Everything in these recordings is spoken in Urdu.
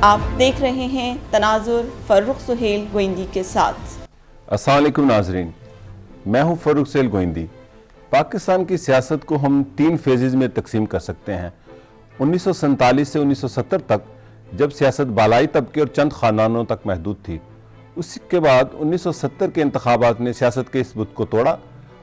آپ دیکھ رہے ہیں تناظر فرخ سہیل گوئندی کے ساتھ۔ السلام علیکم ناظرین، میں ہوں فرخ سہیل گوئندی۔ پاکستان کی سیاست کو ہم 3 فیزز میں تقسیم کر سکتے ہیں۔ 1947 سے 1970 تک جب سیاست بالائی طبقے اور چند خاندانوں تک محدود تھی، اس کے بعد 1970 کے انتخابات نے سیاست کے اس بت کو توڑا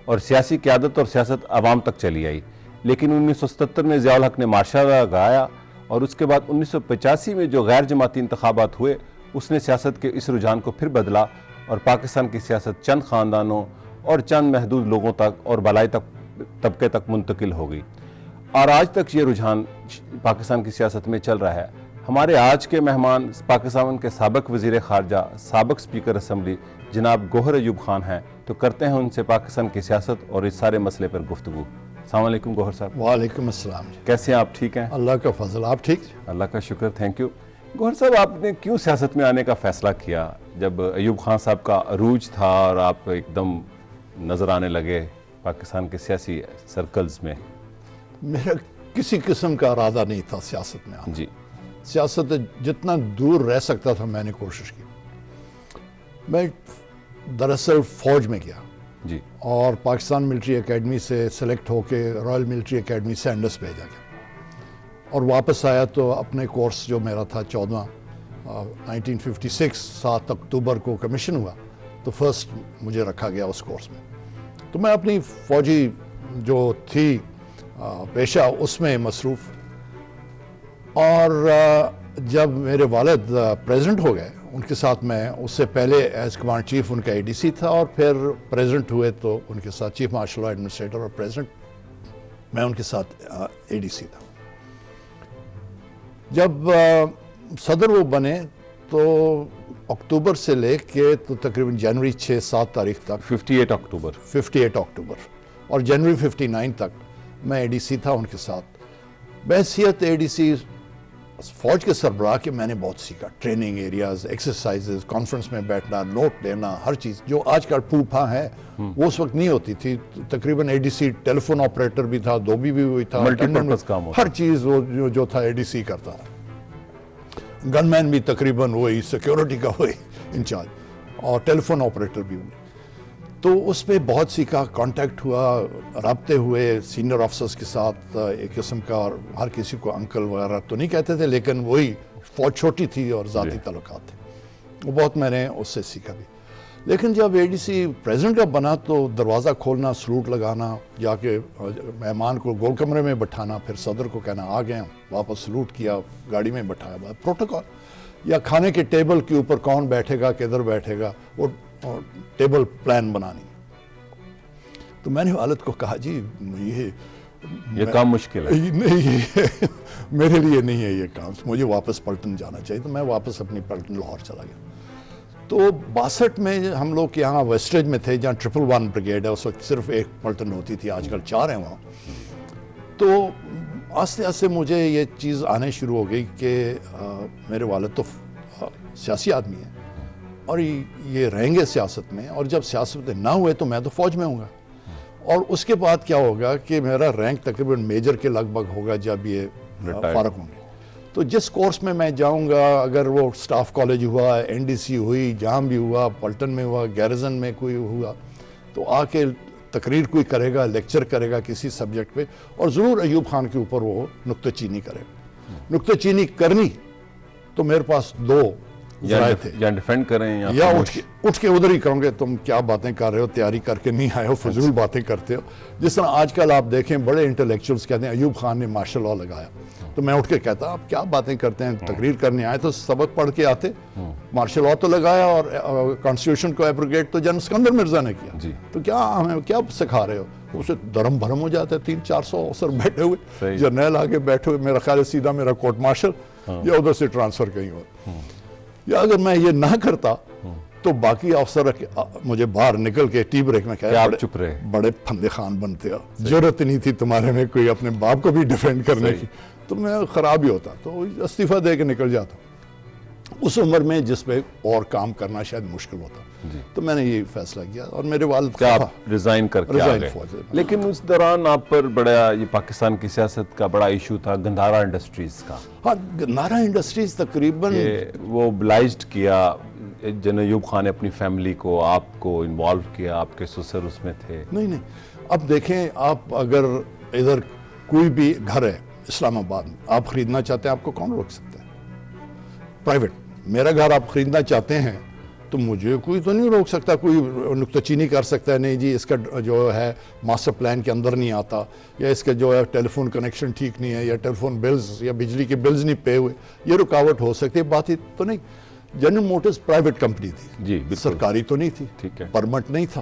اور سیاسی قیادت اور سیاست عوام تک چلی آئی۔ لیکن 1970 میں ضیاء الحق نے مارشا لگایا اور اس کے بعد 1985 میں جو غیر جماعتی انتخابات ہوئے، اس نے سیاست کے اس رجحان کو پھر بدلا اور پاکستان کی سیاست چند خاندانوں اور چند محدود لوگوں تک اور بالائی طبقے تک منتقل ہو گئی، اور آج تک یہ رجحان پاکستان کی سیاست میں چل رہا ہے۔ ہمارے آج کے مہمان پاکستان کے سابق وزیر خارجہ، سابق اسپیکر اسمبلی جناب گوہر ایوب خان ہیں، تو کرتے ہیں ان سے پاکستان کی سیاست اور اس سارے مسئلے پر گفتگو۔ السلام علیکم گوہر صاحب۔ وعلیکم السلام۔ کیسے ہیں آپ؟ ٹھیک ہیں؟ اللہ کا فضل، آپ ٹھیک؟ اللہ کا شکر، تھینک یو۔ گوہر صاحب، آپ نے کیوں سیاست میں آنے کا فیصلہ کیا جب ایوب خان صاحب کا عروج تھا اور آپ ایک دم نظر آنے لگے پاکستان کے سیاسی سرکلز میں؟ میرا کسی قسم کا ارادہ نہیں تھا سیاست میں آنا۔ جی، سیاست جتنا دور رہ سکتا تھا میں نے کوشش کی۔ میں دراصل فوج میں گیا جی، اور پاکستان ملٹری اکیڈمی سے سلیکٹ ہو کے رائل ملٹری اکیڈمی سینڈس بھیجا گیا اور واپس آیا تو اپنے کورس جو میرا تھا 1956 7 اکتوبر کو کمیشن ہوا، تو فرسٹ مجھے رکھا گیا اس کورس میں۔ تو میں اپنی فوجی جو تھی پیشہ اس میں مصروف، اور جب میرے والد پریزیڈنٹ ہو گئے ان کے ساتھ، میں اس سے پہلے ایز کمانڈ چیف ان کا اے ڈی سی تھا اور پھر پریزیڈنٹ ہوئے تو ان کے ساتھ چیف مارشل لا ایڈمنسٹریٹر اور پریزیڈنٹ، میں ان کے ساتھ اے ڈی سی تھا۔ جب صدر وہ بنے تو اکتوبر سے لے کے تو تقریباً جنوری 6-7 تاریخ تک 58 اکتوبر اور جنوری 59 تک میں اے ڈی سی تھا ان کے ساتھ۔ بحیثیت اے ڈی سی فوج کے سربراہ کے میں نے بہت سیکھا، ٹریننگ ایریاز، ایکسرسائزز، کانفرنس میں بیٹھنا، نوٹ لینا، ہر چیز جو آج کل پھوپھا ہے وہ اس وقت نہیں ہوتی تھی۔ تقریباً اے ڈی سی ٹیلیفون آپریٹر بھی تھا، دھوبی بھی ہوئی تھا، ملٹی پرپز کام ہوتا، ہر چیز جو تھا اے ڈی سی کرتا تھا۔ گن مین بھی تقریباً وہی، سیکیورٹی کا وہی انچارج، اور ٹیلیفون آپریٹر بھی ہوئی۔ تو اس پہ بہت سیکھا، کانٹیکٹ ہوا، رابطے ہوئے سینئر آفیسرز کے ساتھ ایک قسم کا، اور ہر کسی کو انکل وغیرہ تو نہیں کہتے تھے، لیکن وہی فوج چھوٹی تھی اور ذاتی تعلقات تھے، وہ بہت میں نے اس سے سیکھا بھی۔ لیکن جب اے ڈی سی پریزیڈنٹ کا بنا تو دروازہ کھولنا، سلوٹ لگانا، جا کے مہمان کو گول کمرے میں بٹھانا، پھر صدر کو کہنا آ گئے، واپس سلوٹ کیا، گاڑی میں بٹھایا، پروٹوکول، یا کھانے کے ٹیبل کے اوپر کون بیٹھے گا، کدھر بیٹھے گا، وہ ٹیبل پلان بنانی۔ تو میں نے والد کو کہا جی یہ کام مشکل ہے، نہیں، میرے لیے نہیں ہے یہ کام، مجھے واپس پلٹن جانا چاہیے۔ تو میں واپس اپنی پلٹن لاہور چلا گیا۔ تو 62 میں ہم لوگ یہاں ویسٹریج میں تھے، جہاں 111 بریگیڈ ہے، اس وقت صرف ایک پلٹن ہوتی تھی، آج کل 4 ہیں وہاں۔ تو آہستہ آہستہ مجھے یہ چیز آنے شروع ہو گئی کہ میرے والد تو سیاسی آدمی ہیں اور یہ رہیں گے سیاست میں، اور جب سیاست نہ ہوئے تو میں تو فوج میں ہوں گا، اور اس کے بعد کیا ہوگا کہ میرا رینک تقریباً میجر کے لگ بھگ ہوگا جب یہ فارغ ہوں گے۔ تو جس کورس میں میں جاؤں گا، اگر وہ سٹاف کالج ہوا، این ڈی سی ہوئی، جہاں بھی ہوا، پلٹن میں ہوا، گیرزن میں کوئی ہوا، تو آ کے تقریر کوئی کرے گا، لیکچر کرے گا کسی سبجیکٹ پہ، اور ضرور ایوب خان کے اوپر وہ نکتہ چینی کرے گا۔ نکتہ چینی کرنی تو میرے پاس 2 ذرائع تھے، یا ڈیفینڈ کریں یا اٹھ کے ادھر ہی کہوں گے تم کیا باتیں کر رہے ہو، تیاری کر کے نہیں آئے ہو، فضول باتیں کرتے ہو۔ جس طرح آج کل آپ دیکھیں بڑے انٹلیکچوئلس کہتے ہیں ایوب خان نے مارشل لا لگایا، تو میں اٹھ کے کہتا آپ کیا باتیں کرتے ہیں، تقریر کرنے آئے تو سبق پڑھ کے آتے، مارشل لا تو لگایا اور کانسٹیٹیوشن کو ایبروگیٹ تو جنرل اسکندر مرزا نے کیا، تو کیا ہمیں کیا سکھا رہے ہو؟ اسے درم بھرم ہو جاتا ہے، 300-400 افسر بیٹھے ہوئے، جرنیل آگے بیٹھے ہوئے، میرا خیال ہے سیدھا میرا کورٹ مارشل یا ادھر سے ٹرانسفر کہیں اور۔ یا اگر میں یہ نہ کرتا تو باقی افسر مجھے باہر نکل کے ٹی بریک میں کہا بڑے پھندے خان بنتے ہو، ضرورت نہیں تھی تمہارے میں کوئی اپنے باپ کو بھی ڈیفینڈ کرنے کی، تو میں خراب ہی ہوتا، تو استعفیٰ دے کے نکل جاتا۔ اس عمر میں جس پہ اور کام کرنا شاید مشکل ہوتا. تو میں نے یہ فیصلہ کیا اور میرے والد کہ آپ ریزائن کر کے آ گئے. لیکن اس دوران آپ پر بڑا یہ پاکستان کی سیاست کا بڑا ایشو تھا گندھارا انڈسٹریز کا. ہاں, گندھارا انڈسٹریز تقریباً وہ بلائزڈ کیا, جنرل ایوب خان نے اپنی فیملی کو, آپ کو انوالو کیا, آپ کے سسر اس میں تھے. نہیں, اب دیکھیں, آپ اگر ادھر کوئی بھی گھر ہے اسلام آباد میں آپ خریدنا چاہتے ہیں, آپ کو کون روک سکتا ہے؟ پرائیویٹ, میرا گھر آپ خریدنا چاہتے ہیں تو مجھے کوئی تو نہیں روک سکتا, کوئی نکتہ چینی کر سکتا ہے نہیں جی اس کا جو ہے ماسٹر پلان کے اندر نہیں آتا, یا اس کا جو ہے ٹیلی فون کنیکشن ٹھیک نہیں ہے, یا ٹیلی فون بلز یا بجلی کے بلز نہیں پے ہوئے, یہ رکاوٹ ہو سکتی ہے. بات ہی تو نہیں. جنرل موٹرز پرائیویٹ کمپنی تھی جی, سرکاری تو نہیں تھی, ٹھیک ہے, پرمٹ نہیں تھا,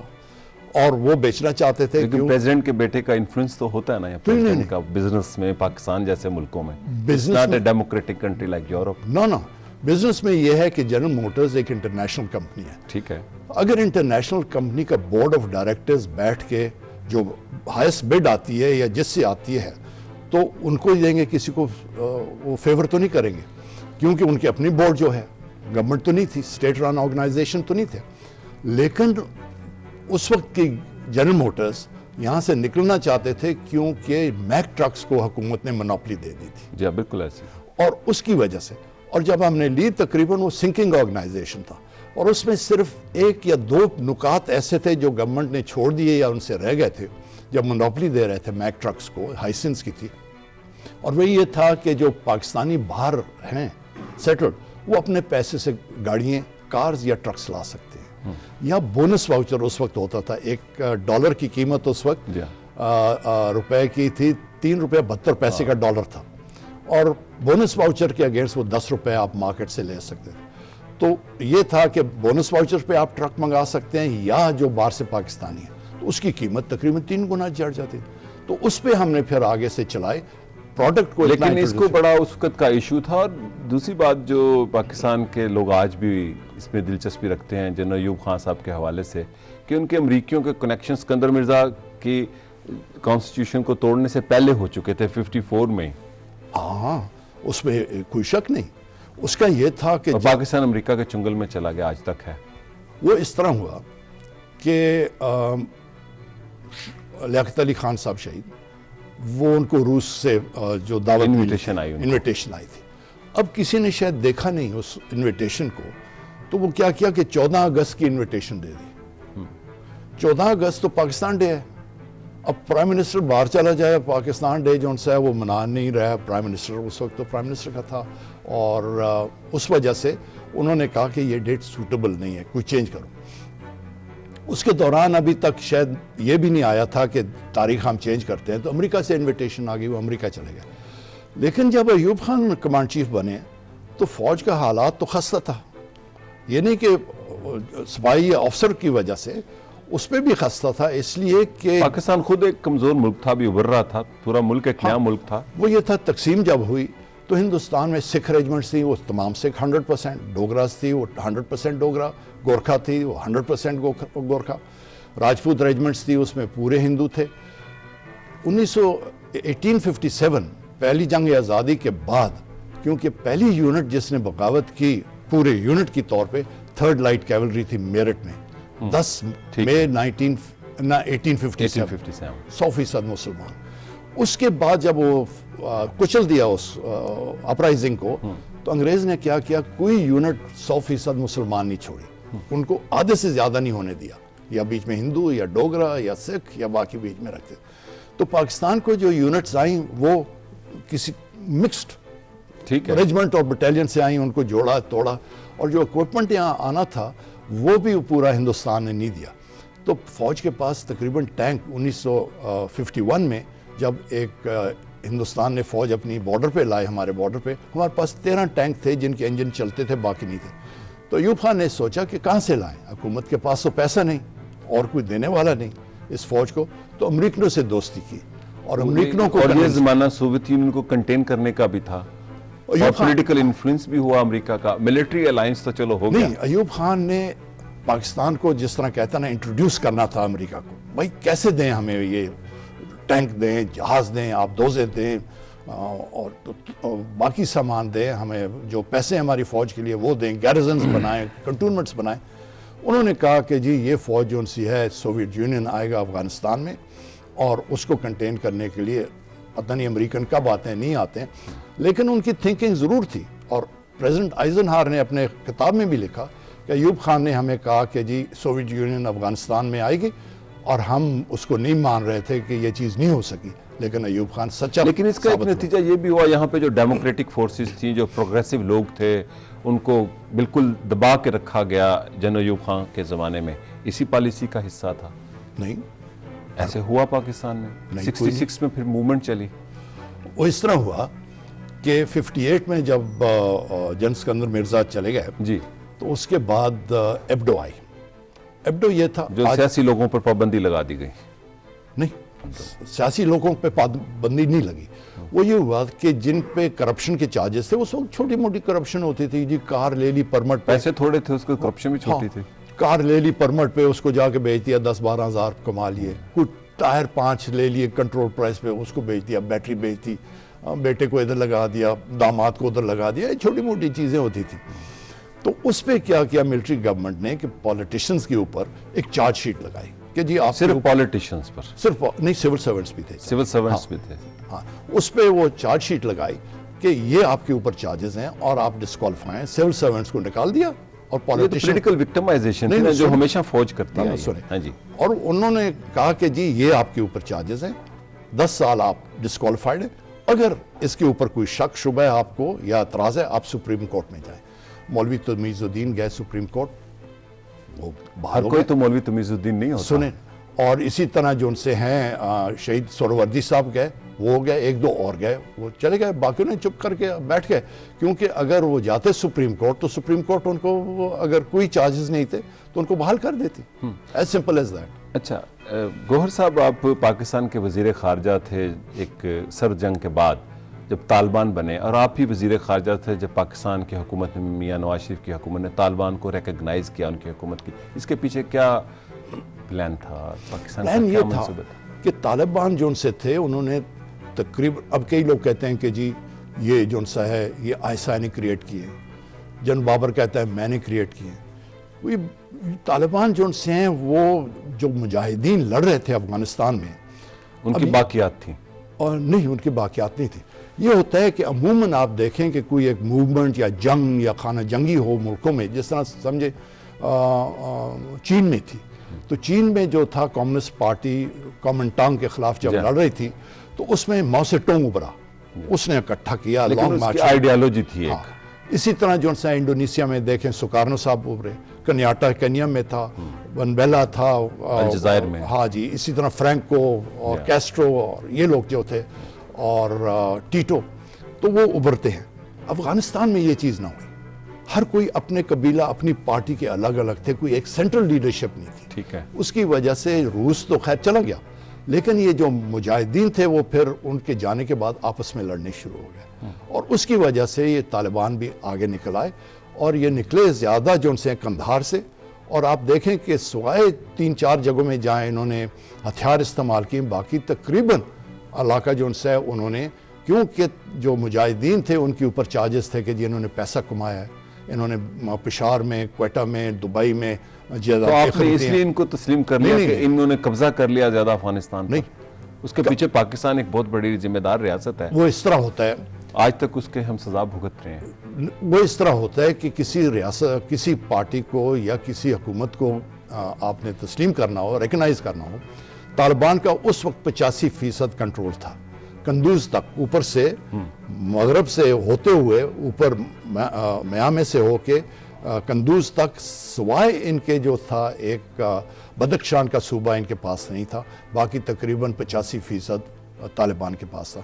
اور وہ بیچنا چاہتے تھے. لیکن پریزیڈنٹ کے بیٹے کا انفلوئنس تو ہوتا ہے نا پریزیڈنٹ کا بزنس میں, پاکستان جیسے ملکوں میں. Business democratic country like Europe. No, business میں یہ ہے کہ جنرل موٹرز ایک انٹرنیشنل کمپنی ہے. ٹھیک ہے, اگر انٹرنیشنل کمپنی کا بورڈ آف ڈائریکٹرز بیٹھ کے جو ہائیسٹ بڈ آتی ہے یا جس سے آتی ہے تو ان کو دیں گے, کسی کو وہ فیور تو نہیں کریں گے, کیونکہ ان کی اپنی بورڈ جو ہے گورنمنٹ تو نہیں تھی, اسٹیٹ رن آرگنائزیشن تو نہیں تھے. لیکن اس وقت کی جنرل موٹرز یہاں سے نکلنا چاہتے تھے کیونکہ میک ٹرکس کو حکومت نے منوپلی دے دی تھی. جی بالکل ایسے, اور اس کی وجہ سے, اور جب ہم نے لی تقریباً وہ سنکنگ آرگنائزیشن تھا, اور اس میں صرف 1 یا 2 نکات ایسے تھے جو گورنمنٹ نے چھوڑ دیے یا ان سے رہ گئے تھے جب منوپلی دے رہے تھے میک ٹرکس کو. ہائسنس کی تھی, اور وہ یہ تھا کہ جو پاکستانی باہر ہیں سیٹلڈ, وہ اپنے پیسے سے گاڑیاں, کارز یا ٹرکس لا سکتے ہیں. یا بونس واؤچر اس وقت ہوتا تھا, $1 کی قیمت اس وقت روپے کی تھی, $3.72 کا ڈالر تھا, اور بونس واؤچر کے اگینسٹ وہ $10 آپ مارکیٹ سے لے سکتے تھے. تو یہ تھا کہ بونس واؤچر پہ آپ ٹرک منگا سکتے ہیں, یا جو باہر سے پاکستانی ہے تو اس کی قیمت تقریباً 3 گنا چڑھ جاتی. تو اس پہ ہم نے پھر آگے سے چلائے پروڈکٹ کو. لیکن اس کو بڑا اس وقت کا ایشو تھا. اور دوسری بات جو پاکستان کے لوگ آج بھی اس میں دلچسپی رکھتے ہیں جنرل ایوب خان صاحب کے حوالے سے, کہ ان کے امریکیوں کے کنیکشن سکندر مرزا کی کانسٹیٹیوشن کو توڑنے سے پہلے ہو چکے تھے 54 میں. ہاں, اس میں کوئی شک نہیں. اس کا یہ تھا کہ پاکستان امریکہ کے چنگل میں چلا گیا, آج تک ہے. وہ اس طرح ہوا کہ لیاقت علی خان صاحب شہید, وہ ان کو روس سے جو دعوت انویٹیشن آئی تھی. اب کسی نے شاید دیکھا نہیں اس انویٹیشن کو, تو وہ کیا کیا کہ 14 اگست کی انویٹیشن دے دی. 14 اگست تو پاکستان ڈے ہے. اب پرائم منسٹر باہر چلا جائے, پاکستان ڈے جو ان سے ہے وہ منا نہیں رہا. پرائم منسٹر اس وقت تو پرائم منسٹر کا تھا, اور اس وجہ سے انہوں نے کہا کہ یہ ڈیٹ سوٹیبل نہیں ہے, کوئی چینج کرو. اس کے دوران ابھی تک شاید یہ بھی نہیں آیا تھا کہ تاریخ ہم چینج کرتے ہیں, تو امریکہ سے انویٹیشن آ گئی, وہ امریکہ چلے گئے. لیکن جب ایوب خان کمانڈ چیف بنے تو فوج کا حالات تو خستہ تھا. یہ نہیں کہ سپاہی افسر کی وجہ سے, اس پہ بھی خستہ تھا, اس لیے کہ پاکستان خود ایک کمزور ملک تھا, بھی ابھر رہا تھا, پورا ملک ایک نیا ملک تھا. وہ یہ تھا, تقسیم جب ہوئی تو ہندوستان میں سکھ ریجمنٹس تھی, وہ تمام سکھ 100%, ڈوگراز تھی وہ 100% ڈوگرا, گورکھا تھی وہ 100% گورکھا, راجپوت ریجمنٹس تھی اس میں پورے ہندو تھے. 1857 پہلی جنگ آزادی کے بعد, کیونکہ پہلی یونٹ جس نے بغاوت کی پورے یونٹ کی طور پہ 3rd لائٹ کیولری تھی میرٹھ میں, 10 مئی 1857, 100% مسلمان. اس کے بعد جب وہ کچل دیا اس اپرائزنگ کو, تو انگریز نے کیا کیا, کوئی یونٹ 100% مسلمان نہیں چھوڑی, ان کو آدھے سے زیادہ نہیں ہونے دیا, یا بیچ میں ہندو یا ڈوگرا یا سکھ یا باقی بیچ میں رکھتے. تو پاکستان کو جو یونٹس آئیں وہ کسی مکسڈ ریجمنٹ اور بٹالین سے آئیں, ان کو جوڑا توڑا, اور جو اکوپمنٹ یہاں آنا تھا وہ بھی پورا ہندوستان نے نہیں دیا. تو فوج کے پاس تقریباً ٹینک 1951 میں جب ایک ہندوستان نے فوج اپنی بارڈر پہ لائے, ہمارے بارڈر پہ, ہمارے پاس 13 ٹینک تھے جن کے انجن چلتے تھے, باقی نہیں تھے. تو ایوب خان نے سوچا کہ کہاں سے لائیں, حکومت کے پاس تو پیسہ نہیں اور کوئی دینے والا نہیں اس فوج کو, تو امریکنوں سے دوستی کی. اور امریکنوں کو, اور یہ زمانہ سوویت یونین کو کنٹین کرنے کا بھی تھا, اور پولیٹیکل انفلوئنس بھی ہوا امریکہ کا, ملٹری الائنس تو چلو ہو گیا. نہیں, ایوب خان نے پاکستان کو جس طرح کہتا نا انٹروڈیوس کرنا تھا امریکہ کو, بھائی کیسے دیں ہمیں, یہ ٹینک دیں, جہاز دیں, آپ دوزے دیں, اور باقی سامان دیں ہمیں، جو پیسے ہماری فوج کے لیے وہ دیں، گیریزنز بنائیں، کنٹونمنٹس بنائیں. انہوں نے کہا کہ جی یہ فوج جو سی ہے سوویت یونین آئے گا افغانستان میں اور اس کو کنٹین کرنے کے لیے پتہ نہیں امریکن کب آتے ہیں نہیں آتے ہیں، لیکن ان کی تھنکنگ ضرور تھی. اور پریزیڈنٹ آئزن ہاور نے اپنے خطاب میں بھی لکھا کہ ایوب خان نے ہمیں کہا کہ جی سوویت یونین افغانستان میں آئے گی، اور ہم اس کو نہیں مان رہے تھے کہ یہ چیز نہیں ہو سکی، لیکن ایوب خان سچا. لیکن اس کا ایک نتیجہ یہ بھی ہوا یہاں پہ جو ڈیموکریٹک فورسز تھیں، جو پروگریسو لوگ تھے، ان کو بالکل دبا کے رکھا گیا جنرل ایوب خان کے زمانے میں. اسی پالیسی کا حصہ تھا؟ نہیں، ایسے ہوا پاکستان میں 66 میں پھر موومنٹ چلی. وہ اس طرح ہوا کہ 58 میں جب جنرل اسکندر مرزا چلے گئے جی، تو اس کے بعد ایبڈو آئی. ایبڈو یہ تھا جو سیاسی لوگوں پر پابندی لگا دی گئی. نہیں، سیاسی لوگوں پہ پابندی نہیں لگی. وہ یہ ہوا کہ جن پہ کرپشن کے چارجز تھے، اس وقت چھوٹی موٹی کرپشن ہوتی تھی، جی کار لے لی پرمٹ پہ، پیسے تھوڑے تھے، اس کو کرپشن بھی چھوٹی تھی. کار لے لی پرمٹ پہ، اس کو جا کے بیچ دیا، 10-12 ہزار کما لیے. کوئی ٹائر 5 لے لیے کنٹرول پرائس پہ، اس کو بیچ دیا. بیٹری بیچ دی، بیٹے کو ادھر لگا دیا، داماد کو ادھر لگا دیا. یہ چھوٹی موٹی چیزیں ہوتی تھیں. تو اس پہ کیا کیا ملٹری گورنمنٹ نے کہ پولیٹیشنز کے اوپر ایک چارج شیٹ لگائی کہ جی آپ صرف پولیٹیشنز پر؟ صرف نہیں، سول سرونٹس بھی تھے. سول سرونٹس بھی تھے. ہاں، اس پہ وہ چارج شیٹ لگائی کہ یہ آپ کے اوپر چارجز ہیں اور آپ ڈسکوالیفائی ہیں. سول سرونٹس کو نکال دیا اور پولیٹیکل وکٹمائزیشن تھی جو ہمیشہ فوج کرتی ہے. ہاں جی. اور انہوں نے کہا کہ جی یہ آپ کے اوپر چارجز ہیں، 10 سال آپ ڈسکوالیفائڈ ہیں. اگر اس کے اوپر کوئی شک شبہ ہے آپ کو یا اعتراض ہے، آپ سپریم کورٹ میں جائیں. مولوی تمیز الدین گئے سپریم کورٹ، وہ ہر کوئی تو مولوی تمیز الدین نہیں ہوتا. سنیں، اور اسی طرح جو ان سے ہیں شہید سہروردی صاحب گئے، وہ گئے، 1-2 اور گئے، وہ چلے گئے. باقیوں نے چپ کر کے بیٹھ گئے، کیونکہ اگر وہ جاتے سپریم کورٹ تو سپریم کورٹ ان کو اگر کوئی چارجز نہیں تھے تو ان کو بحال کر دیتی. As simple as that. اچھا گوہر صاحب، آپ پاکستان کے وزیر خارجہ تھے ایک سر جنگ کے بعد جب طالبان بنے، اور آپ ہی وزیر خارجہ تھے جب پاکستان کی حکومت میں میاں نواز شریف کی حکومت نے طالبان کو ریکگنائز کیا ان کی حکومت کی. اس کے پیچھے کیا پلان تھا؟ پاکستان کا کیا منصوبہ تھا؟ کہ طالبان جو ان سے تھے انہوں نے تقریباً، اب کئی لوگ کہتے ہیں کہ جی یہ جو ان سا ہے یہ آئسا نے کریٹ کیے، جن بابر کہتا ہے میں نے کریٹ کیے. وہی طالبان جو ان سے ہیں وہ جو مجاہدین لڑ رہے تھے افغانستان میں، ان کی باقیات تھیں. اور نہیں، ان کی باقیات نہیں تھی. یہ ہوتا ہے کہ عموماً آپ دیکھیں کہ کوئی ایک موومنٹ یا جنگ یا خانہ جنگی ہو ملکوں میں، جس طرح سمجھے چین میں تھی، تو چین میں جو تھا کمیونسٹ پارٹی کومنٹانگ کے خلاف جب لڑ رہی تھی تو اس میں ماؤ سے ٹونگ ابھرا، اس نے اکٹھا کیا، لانگ مارچ، آئیڈیالوجی تھی ایک. اسی طرح جو سا انڈونیشیا میں دیکھیں سکارنو صاحب ابھرے، کنیاٹا کینیا میں تھا، ونبیلا تھا الجزائر میں، ہاں جی، اسی طرح فرینکو اور کیسٹرو اور یہ لوگ جو تھے، اور ٹیٹو، تو وہ ابھرتے ہیں. افغانستان میں یہ چیز نہ ہوئی. ہر کوئی اپنے قبیلہ اپنی پارٹی کے الگ الگ تھے، کوئی ایک سینٹرل لیڈرشپ نہیں تھی. ٹھیک ہے. اس کی وجہ سے روس تو خیر چلا گیا، لیکن یہ جو مجاہدین تھے وہ پھر ان کے جانے کے بعد آپس میں لڑنے شروع ہو گئے، اور اس کی وجہ سے یہ طالبان بھی آگے نکل آئے، اور یہ نکلے زیادہ جو ان سے کندھار سے. اور آپ دیکھیں کہ سوائے 3-4 جگہوں میں جہاں انہوں نے ہتھیار استعمال کیے، باقی تقریباً علاقہ جو ان سے انہوں نے، کیونکہ جو مجاہدین تھے ان کے اوپر چارجز تھے کہ جی انہوں نے پیسہ کمایا ہے، انہوں نے پشاور میں، کوئٹہ میں، دبئی میں تو آپ نے اس لیے ان کو تسلیم کر لیا کہ انہوں نے قبضہ کر لیا زیادہ افغانستان پر؟ نہیں، اس کے پیچھے پاکستان ایک بہت بڑی ذمہ دار ریاست ہے. وہ اس طرح ہوتا ہے، آج تک اس کے ہم سزا بھگت رہے ہیں. وہ اس طرح ہوتا ہے کہ کسی ریاست، کسی پارٹی کو یا کسی حکومت کو آپ نے تسلیم کرنا ہو، ریکنائز کرنا ہو. طالبان کا اس وقت 85% کنٹرول تھا قندوز تک، اوپر سے مغرب سے ہوتے ہوئے اوپر میامے سے ہو کے قندوز تک، سوائے ان کے جو تھا ایک بدخشان کا صوبہ ان کے پاس نہیں تھا، باقی تقریباً 85% طالبان کے پاس تھا.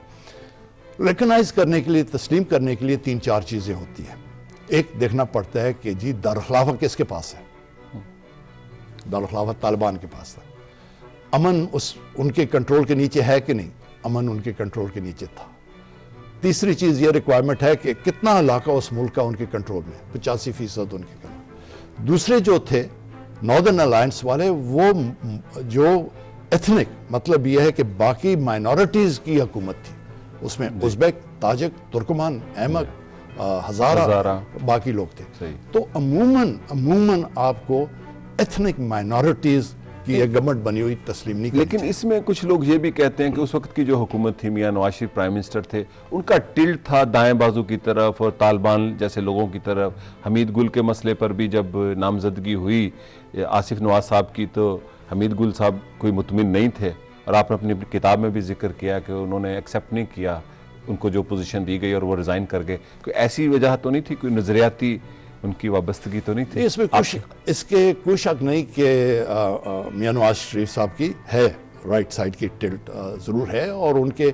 ریکنائز کرنے کے لیے، تسلیم کرنے کے لیے 3-4 چیزیں ہوتی ہیں. ایک دیکھنا پڑتا ہے کہ جی دارالخلافہ کس کے پاس ہے؟ دارالخلافہ طالبان کے پاس تھا. امن ان کے کنٹرول کے نیچے ہے کہ نہیں؟ امن ان کے کنٹرول کے نیچے تھا. تیسری چیز یہ ریکوائرمنٹ ہے کہ کتنا علاقہ اس ملک کا ان کے کنٹرول میں، 85% ان کے کنٹرول. دوسرے جو تھے ناردرن الائنس والے، وہ جو ایتھنک، مطلب یہ ہے کہ باقی مائنورٹیز کی حکومت تھی، اس میں ازبیک، تاجک، ترکمان، احمد، ہزارہ باقی لوگ تھے. تو عموماً آپ کو ایتھنک مائنورٹیز کی ایک گورنمنٹ بنی ہوئی تسلیم نہیں کرنی. لیکن اس میں کچھ لوگ یہ بھی کہتے ہیں کہ اس وقت کی جو حکومت تھی، میاں نواز شریف پرائم منسٹر تھے، ان کا ٹلٹ تھا دائیں بازو کی طرف اور طالبان جیسے لوگوں کی طرف. حمید گل کے مسئلے پر بھی جب نامزدگی ہوئی آصف نواز صاحب کی تو حمید گل صاحب کوئی مطمئن نہیں تھے، اور آپ نے اپنی کتاب میں بھی ذکر کیا کہ انہوں نے ایکسیپٹ نہیں کیا ان کو جو پوزیشن دی گئی اور وہ ریزائن کر گئے. کوئی ایسی وجہ تو نہیں تھی، کوئی نظریاتی ان کی وابستگی تو نہیں تھی؟ اس میں اس کے کوئی شک نہیں کہ میاں نواز شریف صاحب کی ہے رائٹ سائڈ کی ٹلٹ ضرور ہے، اور ان کے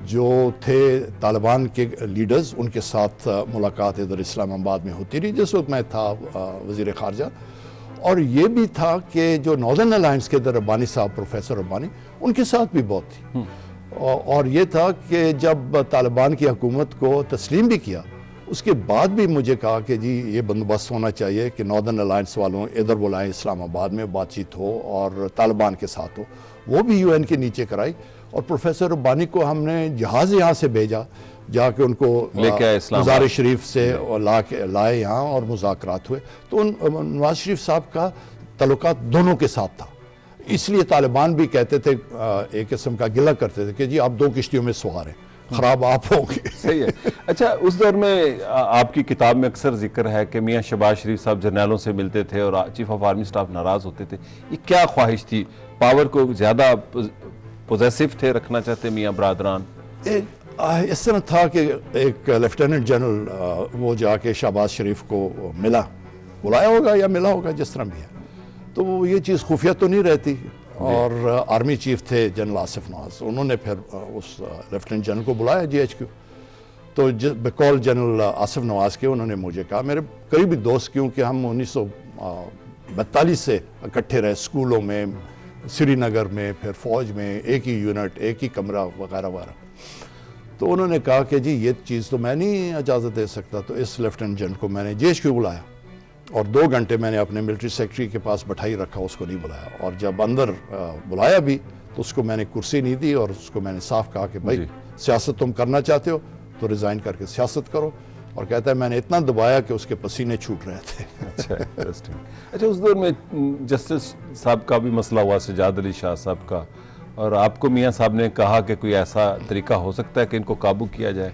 جو تھے طالبان کے لیڈرز ان کے ساتھ ملاقات ادھر اسلام آباد میں ہوتی رہی جس وقت میں تھا وزیر خارجہ. اور یہ بھی تھا کہ جو ناردرن الائنس کے ادھر ربانی صاحب، پروفیسر ربانی، ان کے ساتھ بھی بہت تھی. اور یہ تھا کہ جب طالبان کی حکومت کو تسلیم بھی کیا اس کے بعد بھی مجھے کہا کہ جی یہ بندوبست ہونا چاہیے کہ ناردرن الائنس والوں ادھر بلائیں، اسلام آباد میں بات چیت ہو اور طالبان کے ساتھ ہو. وہ بھی UN کے نیچے کرائی، اور پروفیسر ربانی کو ہم نے جہاز یہاں سے بھیجا، جا کے ان کو مزار شریف سے لائے یہاں اور مذاکرات ہوئے. تو نواز شریف صاحب کا تعلقات دونوں کے ساتھ تھا. اس لیے طالبان بھی کہتے تھے، ایک قسم کا گلہ کرتے تھے کہ جی آپ 2 کشتیوں میں سوار ہیں، خراب آپ ہوں گے. صحیح ہے. اچھا، اس دور میں آپ کی کتاب میں اکثر ذکر ہے کہ میاں شہباز شریف صاحب جرنیلوں سے ملتے تھے اور چیف آف آرمی سٹاف ناراض ہوتے تھے. یہ کیا خواہش تھی؟ پاور کو زیادہ پوزیسو تھے، رکھنا چاہتے میاں برادران؟ اس طرح تھا کہ ایک لیفٹیننٹ جنرل وہ جا کے شہباز شریف کو ملا، بلایا ہوگا یا ملا ہوگا جس طرح بھی ہے، تو یہ چیز خفیہ تو نہیں رہتی. اور آرمی چیف تھے جنرل آصف نواز، انہوں نے پھر اس لیفٹیننٹ جنرل کو بلایا GHQ. تو بقول جنرل آصف نواز کے انہوں نے مجھے کہا، میرے قریبی دوست کیونکہ ہم 1942 سے اکٹھے رہے، اسکولوں میں، سری نگر میں، پھر فوج میں، ایک ہی یونٹ، ایک ہی کمرہ وغیرہ وغیرہ. تو انہوں نے کہا کہ جی یہ چیز تو میں نہیں اجازت دے سکتا. تو اس لیفٹیننٹ جنرل کو میں نے GHQ بلایا اور 2 گھنٹے میں نے اپنے ملٹری سیکرٹری کے پاس بٹھائی رکھا، اس کو نہیں بلایا. اور جب اندر بلایا بھی تو اس کو میں نے کرسی نہیں دی، اور اس کو میں نے صاف کہا کہ بھائی سیاست تم کرنا چاہتے ہو تو ریزائن کر کے سیاست کرو. اور کہتا ہے میں نے اتنا دبایا کہ اس کے پسینے چھوٹ رہے تھے. اچھا، اس دور میں جسٹس صاحب کا بھی مسئلہ ہوا، سجاد علی شاہ صاحب کا، اور آپ کو میاں صاحب نے کہا کہ کوئی ایسا طریقہ ہو سکتا ہے کہ ان کو قابو کیا جائے؟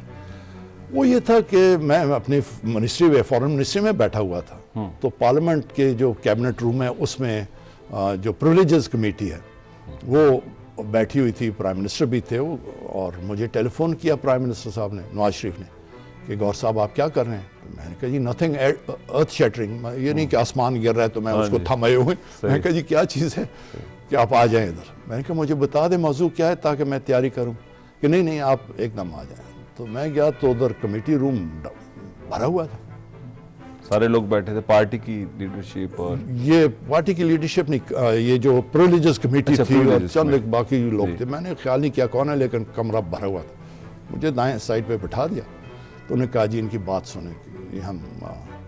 وہ یہ تھا کہ میں اپنی منسٹری فارن منسٹری میں بیٹھا ہوا تھا، تو پارلیمنٹ کے جو کیبنٹ روم ہے اس میں جو پریولیجز کمیٹی ہے وہ بیٹھی ہوئی تھی، پرائم منسٹر بھی تھے وہ، اور مجھے ٹیلی فون کیا پرائم منسٹر صاحب نے، نواز شریف نے، کہ گور صاحب آپ کیا کر رہے ہیں؟ میں نے کہا جی نتھنگ ارتھ شیٹرنگ، یہ نہیں کہ آسمان گر رہا ہے تو میں اس کو تھمائے ہوئے. میں نے کہا جی کیا چیز ہے کہ آپ آ جائیں ادھر؟ میں نے کہا مجھے بتا دیں موضوع کیا ہے تاکہ میں تیاری کروں. کہ نہیں آپ ایک دم آ جائیں. تو میں گیا تو ادھر کمیٹی روم بھرا ہوا تھا، سارے لوگ بیٹھے تھے، پارٹی کی لیڈرشپ، اور یہ پارٹی کی لیڈرشپ نہیں، یہ جو پریولیجز کمیٹی تھی اور چند ایک باقی لوگ تھے. میں نے خیال نہیں کیا کون ہے، لیکن کمرہ بھرا ہوا تھا. مجھے دائیں سائڈ پہ بٹھا دیا. تو انہوں نے کہا جی ان کی بات سنیں کہ ہم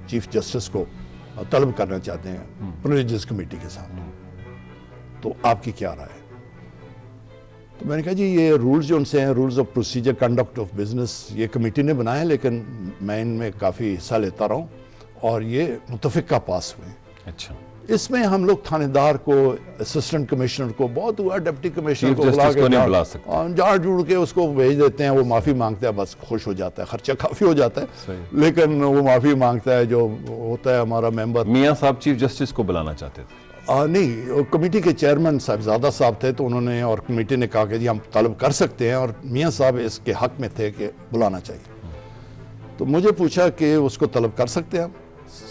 چیف جسٹس کو طلب کرنا چاہتے ہیں پریولیجز کمیٹی کے سامنے، تو آپ کی کیا رائے ہے؟ تو میں نے کہا جی یہ رولز جو ان سے ہیں، rules of procedure conduct of business, یہ کمیٹی نے بنایا، لیکن میں ان میں کافی حصہ لیتا رہا ہوں اور یہ متفقہ پاس ہوئے. اچھا، اس میں ہم لوگ تھانے دار کو، اسسٹنٹ کمیشنر کو، بہت ہوا ڈپٹی کمشنر کو بلا کے جاڑ جوڑ کے اس کو بھیج دیتے ہیں. وہ معافی مانگتا ہے، بس خوش ہو جاتا ہے، خرچہ کافی ہو جاتا ہے، لیکن وہ معافی مانگتا ہے. جو ہوتا ہے ہمارا ممبر، میاں صاحب چیف جسٹس کو بلانا چاہتے تھے؟ نہیں، کمیٹی کے چیئرمین صاحبزادہ صاحب تھے، تو انہوں نے اور کمیٹی نے کہا کہ جی ہم طلب کر سکتے ہیں، اور میاں صاحب اس کے حق میں تھے کہ بلانا چاہیے. تو مجھے پوچھا کہ اس کو طلب کر سکتے ہیں ہم،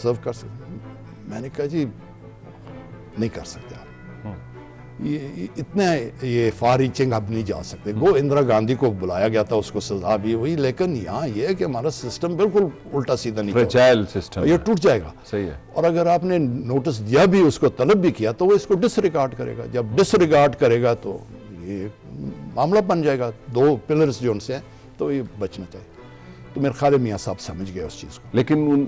سرو کر سکتے ہیں؟ میں نے کہا جی نہیں کر سکتے آپ، اتنا یہ فار ریچنگ اب نہیں جا سکتے. گو اندرا گاندھی کو بلایا گیا تھا، اس کو سزا بھی ہوئی، لیکن یہاں یہ ہے کہ ہمارا سسٹم بالکل الٹا سیدھا نہیں، فریجائل سسٹم، یہ ٹوٹ جائے گا. صحیح ہے. اور اگر آپ نے نوٹس دیا بھی، اس کو طلب بھی کیا، تو وہ اس کو ڈس ریگارڈ کرے گا. جب ڈس ریگارڈ کرے گا تو یہ معاملہ بن جائے گا. 2 پلرز جو ان سے ہیں، تو یہ بچنا چاہیے. تو میرے خیال میاں صاحب سمجھ گئے اس چیز کو. لیکن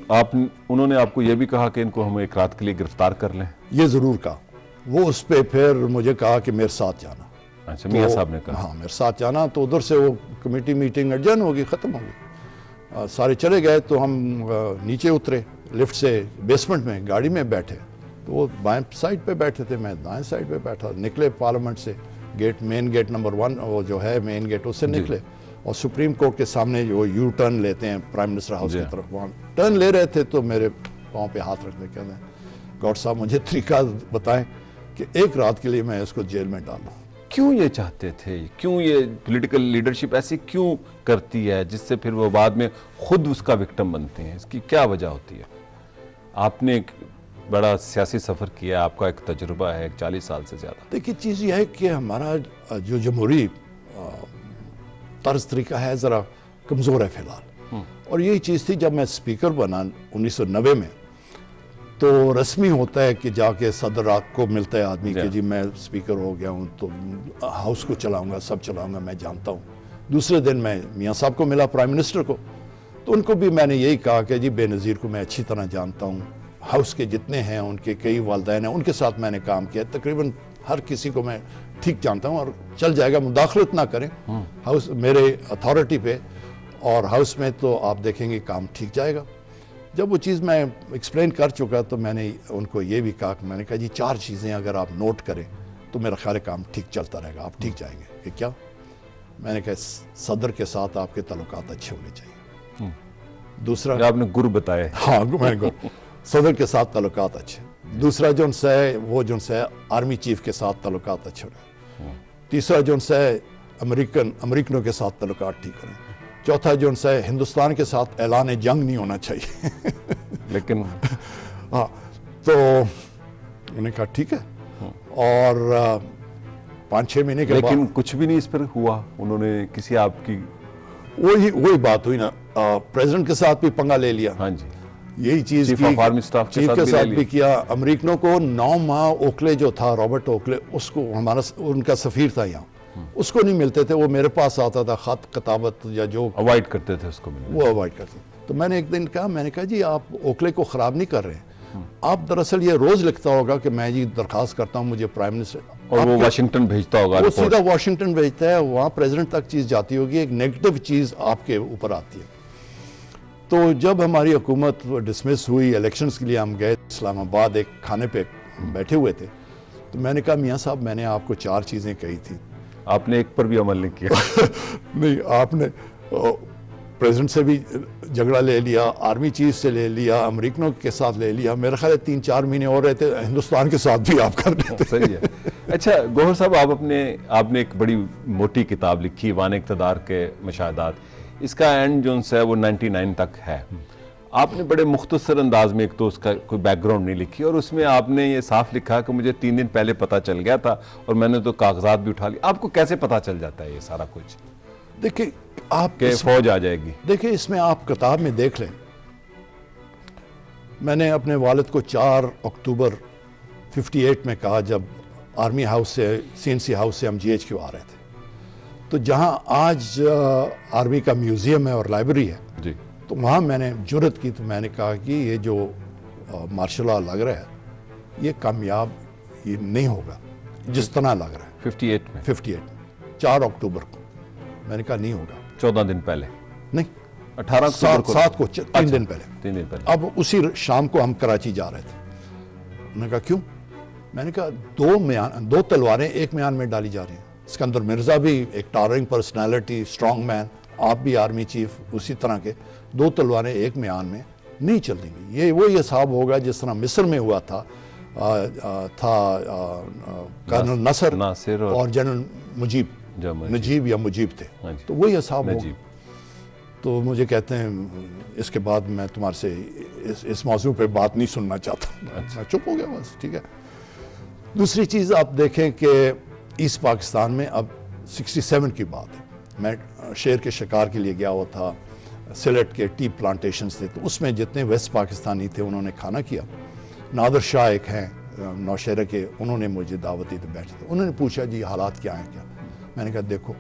انہوں نے آپ کو یہ بھی کہا کہ ان کو ہم ایک رات کے لیے گرفتار کر لیں؟ یہ ضرور کہا. وہ اس پہ پھر مجھے کہا کہ میرے ساتھ جانا. اچھا میاں صاحب نے کہا ہاں میرے ساتھ جانا. تو ادھر سے وہ کمیٹی میٹنگ ایڈجرن ہوگی, ختم ہوگی, سارے چلے گئے. تو ہم نیچے اترے لفٹ سے بیسمنٹ میں, گاڑی میں بیٹھے. تو وہ بائیں سائڈ پہ بیٹھے تھے, میں دائیں سائڈ پہ بیٹھا. نکلے پارلیمنٹ سے, گیٹ مین گیٹ نمبر 1 وہ جو ہے مین گیٹ, اس سے نکلے اور سپریم کورٹ کے سامنے جو یو ٹرن لیتے ہیں پرائم منسٹر ہاؤس کی طرف, وہاں ٹرن لے رہے تھے. تو میرے پاؤں پہ ہاتھ رکھنے کہتے ہیں گاڈ صاحب مجھے طریقہ بتائیں کہ ایک رات کے لیے میں اس کو جیل میں ڈالوں. کیوں یہ چاہتے تھے, کیوں یہ پولیٹیکل لیڈرشپ ایسی کیوں کرتی ہے جس سے پھر وہ بعد میں خود اس کا وکٹم بنتے ہیں؟ اس کی کیا وجہ ہوتی ہے؟ آپ نے ایک بڑا سیاسی سفر کیا, آپ کا ایک تجربہ ہے 40 سال سے زیادہ. دیکھیے چیز یہ ہے کہ ہمارا جو جمہوری طرز طریقہ ہے ذرا کمزور ہے فی الحال. اور یہی چیز تھی جب میں اسپیکر بنا 1990 میں, تو رسمی ہوتا ہے کہ جا کے صدر کو ملتا ہے آدمی کہ جی میں اسپیکر ہو گیا ہوں, تو ہاؤس کو چلاؤں گا, سب چلاؤں گا, میں جانتا ہوں. دوسرے دن میں میاں صاحب کو ملا, پرائم منسٹر کو, تو ان کو بھی میں نے یہی کہا کہ جی بے نظیر کو میں اچھی طرح جانتا ہوں, ہاؤس کے جتنے ہیں ان کے کئی والدین ہیں, ان کے ساتھ میں نے کام کیا, تقریباً ہر کسی کو میں ٹھیک جانتا ہوں اور چل جائے گا, مداخلت نہ کریں ہاؤس میرے اتھارٹی پہ, اور ہاؤس میں تو آپ دیکھیں گے کام ٹھیک جائے گا. جب وہ چیز میں ایکسپلین کر چکا تو میں نے ان کو یہ بھی کہا کہ میں نے کہا جی 4 چیزیں اگر آپ نوٹ کریں تو میرا خیال ہے کام ٹھیک چلتا رہے گا, آپ ٹھیک جائیں گے. کہ کیا؟ میں نے کہا صدر کے ساتھ آپ کے تعلقات اچھے ہونے چاہیے. دوسرا آپ نے گر بتائے. ہاں میں نے کہا صدر کے ساتھ تعلقات اچھے. دوسرا جو ان سے ہے وہ جو ان سے ہے آرمی چیف کے ساتھ تعلقات اچھے رہے. تیسرا جو ان سے ہے امریکنوں کے ساتھ تعلقات ٹھیک رہے. چوتھا جو ان سے ہے ہندوستان کے ساتھ اعلان جنگ نہیں ہونا چاہیے. لیکن ہاں تو انہوں نے کہا ٹھیک ہے. اور 5-6 مہینے کے بعد لیکن کچھ بھی نہیں اس پر ہوا. انہوں نے کسی آپ کی وہی بات ہوئی نا, پریزیڈنٹ کے ساتھ بھی پنگا لے لیا. ہاں جی, یہی چیز chief of army staff chief کے ساتھ بھی کیا. امریکنوں کو 9 ماہ اوکلے جو تھا, رابرٹ اوکلے, اس کو ان کا سفیر تھا یہاں, اس کو نہیں ملتے تھے. وہ میرے پاس آتا تھا, خط کتابت یا جو اوائڈ کرتے تھے اس کو, وہ اوائڈ کرتے. تو میں نے ایک دن کہا, میں نے کہا جی آپ اوکلے کو خراب نہیں کر رہے ہیں, آپ دراصل یہ روز لکھتا ہوگا کہ میں جی درخواست کرتا ہوں مجھے پرائم منسٹر, اور وہ واشنگٹن بھیجتا ہوگا, وہ سیدھا واشنگٹن بھیجتا ہے, وہاں پریزیڈنٹ تک چیز جاتی ہوگی, ایک نیگیٹو چیز آپ کے اوپر آتی ہے. تو جب ہماری حکومت ڈسمس ہوئی, الیکشنز کے لیے ہم گئے اسلام آباد, ایک کھانے پہ بیٹھے ہوئے تھے, تو میں نے کہا میاں صاحب میں نے آپ کو 4 چیزیں کہی تھی, آپ نے ایک پر بھی عمل نہیں کیا. نہیں, آپ نے پریزیڈنٹ سے بھی جھگڑا لے لیا, آرمی چیف سے لے لیا, امریکنوں کے ساتھ لے لیا, میرا خیال ہے 3-4 مہینے اور رہتے, ہندوستان کے ساتھ بھی آپ کر دیتے. صحیح ہے. اچھا گوہر صاحب, آپ نے ایک بڑی موٹی کتاب لکھی, ایوان اقتدار کے مشاہدات. اس کا اینڈ جو ہے وہ 99 تک ہے. آپ نے بڑے مختصر انداز میں, ایک تو اس کا کوئی بیک گراؤنڈ نہیں لکھی, اور اس میں آپ نے یہ صاف لکھا کہ مجھے 3 دن پہلے پتہ چل گیا تھا اور میں نے تو کاغذات بھی اٹھا لی. آپ کو کیسے پتہ چل جاتا ہے یہ سارا کچھ دیکھیں آپ کہ فوج آ جائے گی؟ دیکھیں اس میں آپ کتاب میں دیکھ لیں, میں نے اپنے والد کو 4 اکتوبر 58 میں کہا, جب آرمی ہاؤس سے CNC ہاؤس سے ہم GHQ آ رہے تھے, تو جہاں آج آرمی کا میوزیم ہے اور لائبریری ہے جی, تو وہاں میں نے جرت کی, تو میں نے کہا کہ یہ جو مارشل لا لگ رہا ہے یہ کامیاب یہ نہیں ہوگا جس طرح لگ رہا ہے. 58 میں 4 اکتوبر کو میں نے کہا نہیں ہوگا. 14 دن پہلے نہیں, 18 اکتوبر 7 کو 3 دن پہلے. 3 دن پہلے. اب اسی شام کو ہم کراچی جا رہے تھے. انہوں نے کہا کیوں؟ میں نے کہا 2 تلواریں ایک میان میں ڈالی جا رہی ہیں. اسکندر مرزا بھی ایک ٹاورنگ پرسنالٹی, اسٹرانگ مین, آپ بھی آرمی چیف, اسی طرح کے 2 تلواریں ایک میان میں نہیں چل رہی. یہ وہی حساب ہوگا جس طرح مصر میں ہوا تھا کرنل ناصر اور جنرل نجیب یا مجیب تھے, تو وہی حساب ہوگا. تو مجھے کہتے ہیں اس کے بعد میں تمہارے سے اس موضوع پہ بات نہیں سننا چاہتا. میں چپ ہو گیا بس, ٹھیک ہے. دوسری چیز آپ دیکھیں کہ ایسٹ پاکستان میں اب 67 کی بات ہے, میں شیر کے شکار کے لیے گیا ہوا تھا, سلیٹ کے ٹی پلانٹیشنز تھے, تو اس میں جتنے ویسٹ پاکستانی تھے انہوں نے کھانا کیا. نادر شاہ ایک ہیں نوشہرہ کے, انہوں نے مجھے دعوت دی, تو بیٹھے تھے. انہوں نے پوچھا جی حالات کیا ہیں کیا؟ میں نے کہا دیکھو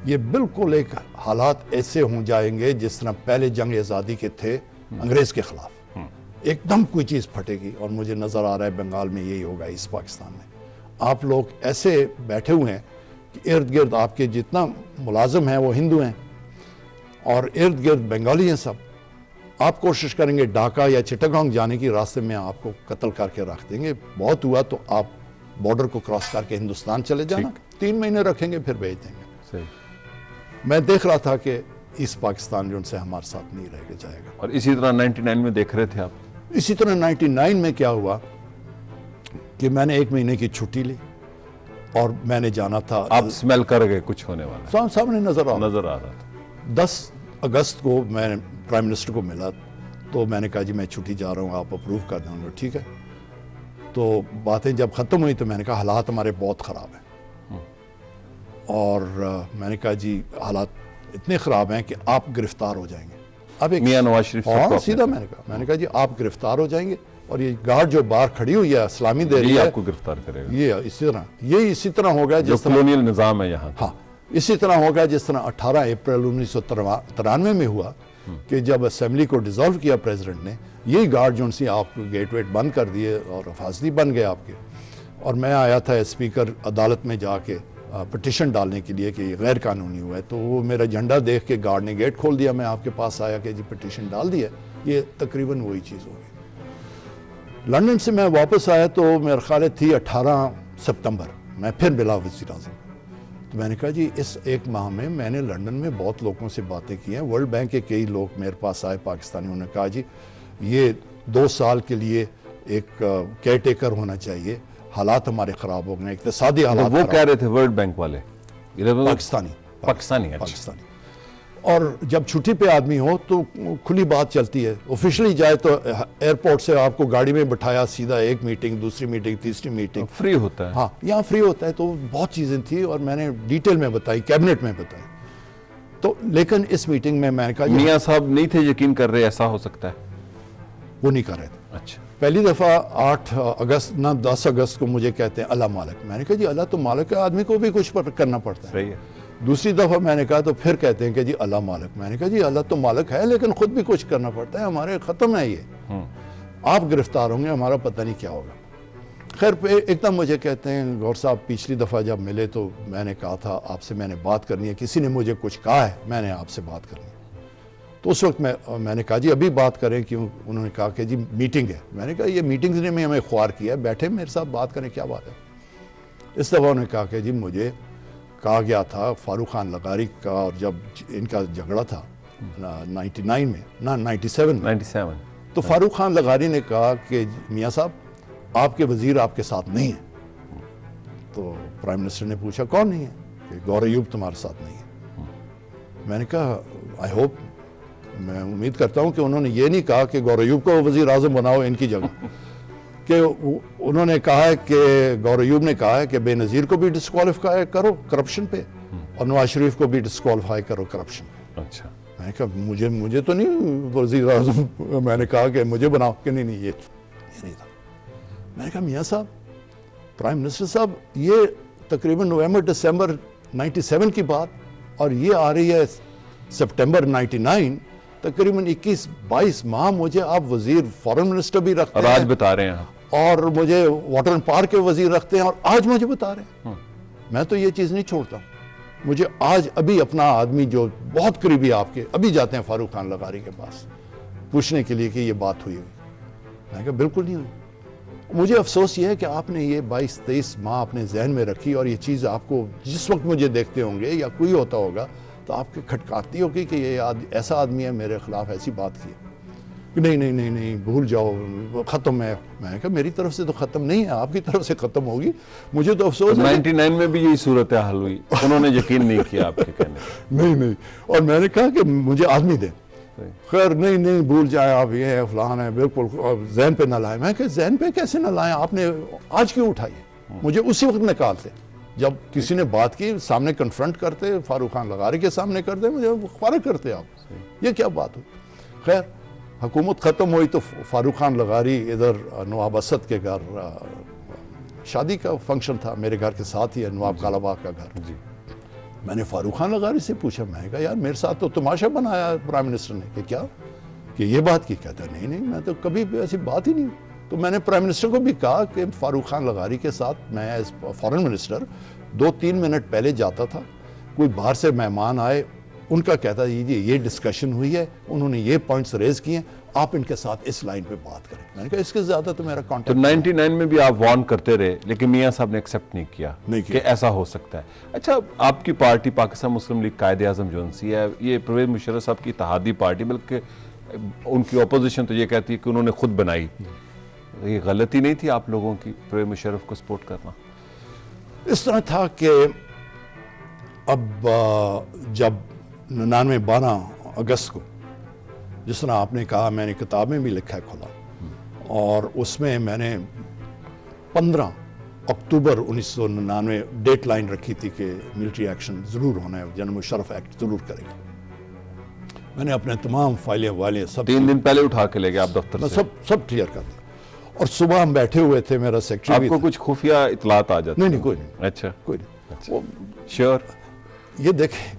یہ بالکل ایک حالات ایسے ہوں جائیں گے جس طرح پہلے جنگ آزادی کے تھے انگریز کے خلاف, ایک دم کوئی چیز پھٹے گی. اور مجھے نظر آ رہا ہے بنگال میں یہی ہوگا, ایسٹ پاکستان میں آپ لوگ ایسے بیٹھے ہوئے ہیں کہ ارد گرد آپ کے جتنا ملازم ہیں وہ ہندو ہیں اور ارد گرد بنگالی ہیں سب. آپ کوشش کریں گے ڈھاکہ یا چٹاگانگ جانے کی، راستے میں آپ کو قتل کر کے رکھ دیں گے. بہت ہوا تو آپ بارڈر کو کراس کر کے ہندوستان چلے جانا، 3 مہینے رکھیں گے پھر بھیج دیں گے. صحیح. میں دیکھ رہا تھا کہ ایسٹ پاکستان جو ان سے ہمارے ساتھ نہیں رہ کے جائے گا. اور اسی طرح 99 میں دیکھ رہے تھے آپ. اسی طرح 99 میں کیا ہوا کہ میں نے 1 مہینے کی چھٹی لی اور میں نے جانا تھا. آپ سمیل کر گئے کچھ ہونے والا سامنے نظر آ رہا تھا. 10 اگست کو میں پرائم منسٹر کو ملا تو میں نے کہا جی میں چھٹی جا رہا ہوں، آپ اپروو کر دیں گے. ٹھیک ہے. تو باتیں جب ختم ہوئی تو میں نے کہا حالات ہمارے بہت خراب ہیں اور میں نے کہا جی حالات اتنے خراب ہیں کہ آپ گرفتار ہو جائیں گے. اب ایک میاں نواز شریف صاحب کو سیدھا میں نے کہا جی آپ گرفتار ہو جائیں گے اور یہ گارڈ جو باہر کھڑی ہوئی ہے اسلامی دے رہی ہے آپ کو گرفتار کرے گا. یہ اسی طرح ہوگا جو کلونیل نظام ہے یہاں. ہاں اسی طرح ہوگا جس طرح 18 اپریل 1993 میں ہوا کہ جب اسمبلی کو ڈیزالو کیا پریزیڈنٹ نے، یہی گارڈ جو سی آپ گیٹ ویٹ بند کر دیے اور حفاظتی بن گئے آپ کے. اور میں آیا تھا اسپیکر عدالت میں جا کے پٹیشن ڈالنے کے لیے کہ یہ غیر قانونی ہوا ہے، تو وہ میرا جھنڈا دیکھ کے گارڈ نے گیٹ کھول دیا. میں آپ کے پاس آیا کہ جی پٹیشن ڈال دی ہے. یہ تقریباً وہی چیز ہو گئی. لنڈن سے میں واپس آیا تو میرا خیال تھی 18 ستمبر میں پھر ملا وزیر اعظم. تو میں نے کہا جی اس 1 ماہ میں نے لنڈن میں بہت لوگوں سے باتیں کی ہیں. ورلڈ بینک کے کئی لوگ میرے پاس آئے پاکستانی، انہوں نے کہا جی یہ 2 سال کے لیے ایک کیئر ٹیکر ہونا چاہیے، حالات ہمارے خراب ہو گئے، اقتصادی حالات. وہ کہہ رہے تھے ورلڈ بینک والے پاکستانی. اور جب چھٹی پہ آدمی ہو تو کھلی بات چلتی ہے. آفیشلی جائے تو ایئرپورٹ سے آپ کو گاڑی میں بٹھایا، سیدھا ایک میٹنگ، دوسری میٹنگ، تیسری میٹنگ، فری ہوتا ہے. ہاں یہاں فری ہوتا ہے. تو بہت چیزیں تھیں اور میں نے ڈیٹیل میں بتائی، کیبنٹ میں بتائی. تو لیکن اس میٹنگ میں نے کہا میاں صاحب نہیں تھے یقین کر رہے ایسا ہو سکتا ہے؟ وہ نہیں کر رہے تھے. اچھا. پہلی دفعہ 8 اگست نہ 10 اگست کو مجھے کہتے ہیں اللہ مالک. میں نے کہا جی اللہ تو مالک ہے، آدمی کو بھی کچھ کرنا پڑتا ہے. صحیح ہے. دوسری دفعہ میں نے کہا تو پھر کہتے ہیں کہ جی اللہ مالک. میں نے کہا جی اللہ تو مالک ہے لیکن خود بھی کچھ کرنا پڑتا ہے، ہمارے ختم ہے یہ. آپ گرفتار ہوں گے، ہمارا پتہ نہیں کیا ہوگا. خیر ایک دم مجھے کہتے ہیں گور صاحب پچھلی دفعہ جب ملے تو میں نے کہا تھا آپ سے میں نے بات کرنی ہے، کسی نے مجھے کچھ کہا ہے، میں نے آپ سے بات کرنی ہے. تو اس وقت میں نے کہا جی ابھی بات کریں کیوں؟ انہوں نے کہا کہ جی میٹنگ ہے. میں نے کہا یہ میٹنگز نے ہمیں خوار کیا ہے، بیٹھے میرے ساتھ بات کریں، کیا بات ہے؟ اس دفعہ انہوں نے کہا کہ جی مجھے کہا گیا تھا فاروق خان لغاری کا، اور جب ان کا جھگڑا تھا 99 میں نہ 97 تو فاروق خان لغاری نے کہا کہ میاں صاحب آپ کے وزیر آپ کے ساتھ نہیں ہیں. تو پرائم منسٹر نے پوچھا کون نہیں ہے؟ کہ گور ایوب تمہارے ساتھ نہیں ہے. میں نے کہا آئی ہوپ، میں امید کرتا ہوں کہ انہوں نے یہ نہیں کہا کہ گور ایوب کو وزیر اعظم بناؤ ان کی جگہ. کہ انہوں نے کہا ہے کہ گور ایوب نے کہا ہے کہ بے نظیر کو بھی ڈسکوالیفائی کرو کرپشن پہ اور نواز شریف کو بھی ڈسکوالیفائی کرو کرپشن. اچھا. میں نے کہا مجھے تو نہیں وزیر اعظم. میں نے کہا کہ مجھے بناؤ. کہ نہیں یہ نہیں تھا. میں نے کہا میاں صاحب پرائم منسٹر صاحب یہ تقریباً نومبر دسمبر 97 کی بات اور یہ آ رہی ہے سپٹمبر 99، تقریباً 21-22 ماہ مجھے آپ وزیر فارن منسٹر بھی رکھتے ہیں، اور آج بتا رہے ہیں اور مجھے واٹر اینڈ پارک کے وزیر رکھتے ہیں اور آج مجھے بتا رہے ہیں. میں تو یہ چیز نہیں چھوڑتا. مجھے آج ابھی اپنا آدمی جو بہت قریبی آپ کے ابھی جاتے ہیں فاروق خان لغاری کے پاس پوچھنے کے لیے کہ یہ بات ہوئی. میں نے کہا بالکل نہیں ہوئی. مجھے افسوس یہ ہے کہ آپ نے یہ 22-23 ماہ اپنے ذہن میں رکھی اور یہ چیز آپ کو جس وقت مجھے دیکھتے ہوں گے یا کوئی ہوتا ہوگا تو آپ کے کھٹکاتی ہوگی کہ یہ ایسا آدمی ہے میرے خلاف ایسی بات کی. نہیں بھول جاؤ ختم ہے. میں نے کہا میری طرف سے تو ختم نہیں ہے، آپ کی طرف سے ختم ہوگی. مجھے تو افسوس ہے 99 میں بھی یہی صورتحال ہوئی، انہوں نے یقین نہیں کیا آپ کے کہنے. نہیں اور میں نے کہا کہ مجھے آدمی دیں. خیر نہیں بھول جائیں آپ، یہ ہے فلان ہے، بالکل ذہن پہ نہ لائیں. میں کہ ذہن پہ کیسے نہ لائیں؟ آپ نے آج کیوں اٹھائی؟ مجھے اسی وقت نکالتے جب کسی نے بات کی، سامنے کنفرنٹ کرتے، فاروق خان لغاری کے سامنے کرتے، مجھے فارغ کرتے آپ. یہ کیا بات ہوئی؟ خیر حکومت ختم ہوئی تو فاروق خان لغاری ادھر نواب اسد کے گھر شادی کا فنکشن تھا، میرے گھر کے ساتھ ہی ہے نواب کالا باغ کا گھر. میں نے فاروق خان لغاری سے پوچھا، میں نے کہا یار میرے ساتھ تو تماشا بنایا پرائم منسٹر نے. کہ کیا کہ یہ بات کی؟ کہتا ہے نہیں میں تو کبھی ایسی بات ہی نہیں. تو میں نے پرائم منسٹر کو بھی کہا کہ فاروق خان لغاری کے ساتھ میں ایز فارن منسٹر 2-3 منٹ پہلے جاتا تھا, کوئی باہر سے مہمان آئے, ان کا کہتا جی یہ ڈسکشن ہوئی ہے, انہوں نے یہ پوائنٹس ریز کیے ہیں, آپ ان کے ساتھ اس لائن پہ بات کریں. میں نے کہا اس کے زیادہ تو میرا تو کانٹیکٹ. 99 میں بھی آپ وارن کرتے رہے, لیکن میاں صاحب نے ایکسیپٹ نہیں کیا کہ ایسا ہو سکتا ہے. اچھا, آپ کی پارٹی پاکستان مسلم لیگ قائد اعظم جو سی ہے, یہ پرویز مشرف صاحب کی اتحادی پارٹی, بلکہ ان کی اپوزیشن تو یہ کہتی ہے کہ انہوں نے خود بنائی. یہ غلطی نہیں تھی آپ لوگوں کی پرویز مشرف کو سپورٹ کرنا؟ اس طرح تھا کہ اب جب 12 اگست کو, جس طرح آپ نے کہا, میں نے کتاب میں بھی لکھا ہے کھلا, اور اس میں میں نے 15 اکتوبر 1999 ڈیٹ لائن رکھی تھی کہ ملٹری ایکشن ضرور ہونا ہے, جنرل مشرف ایکٹ ضرور کریں گے. میں نے اپنے تمام فائلیں والے سب 3 دن پہلے اٹھا کے لے گئے آپ دفتر سے؟ سب کلیئر کر دیا. اور صبح ہم بیٹھے ہوئے تھے, میرا سیکرٹری آپ کو کچھ خفیہ اطلاعات آ جاتی؟ نہیں کوئی نہیں. اچھا, کوئی نہیں. شیور یہ دیکھیں,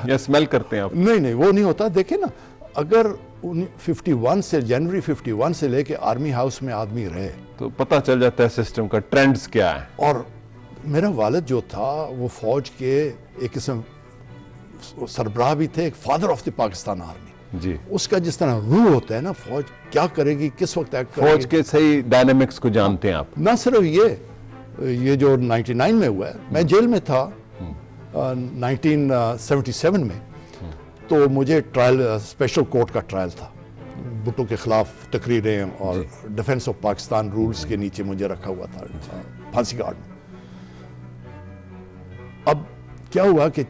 یا سمیل کرتے ہیں آپ؟ نہیں وہ نہیں ہوتا. دیکھیں نا, اگر 51 سے جنوری 51 سے لے کے آرمی ہاؤس میں آدمی رہے تو پتہ چل جاتا ہے سسٹم کا ٹرینڈز کیا ہے. اور میرا والد جو تھا وہ فوج کے ایک قسم سربراہ بھی تھے, ایک father of the Pakistan army. جی, اس کا جس طرح روح ہوتا ہے نا, فوج کیا کرے گی, کس وقت ایکٹ کرے گی, فوج کے صحیح ڈائنامکس کو جانتے ہیں آپ. نہ صرف یہ جو 99 میں ہوا ہے, میں جیل میں تھا 1977 میں, تو مجھے ٹرائل, اسپیشل کورٹ کا ٹرائل تھا, بھٹو کے خلاف تقریریں اور ڈیفنس آف پاکستان رولز کے نیچے مجھے رکھا ہوا تھا پھانسی گارڈ میں. اب کیا ہوا کہ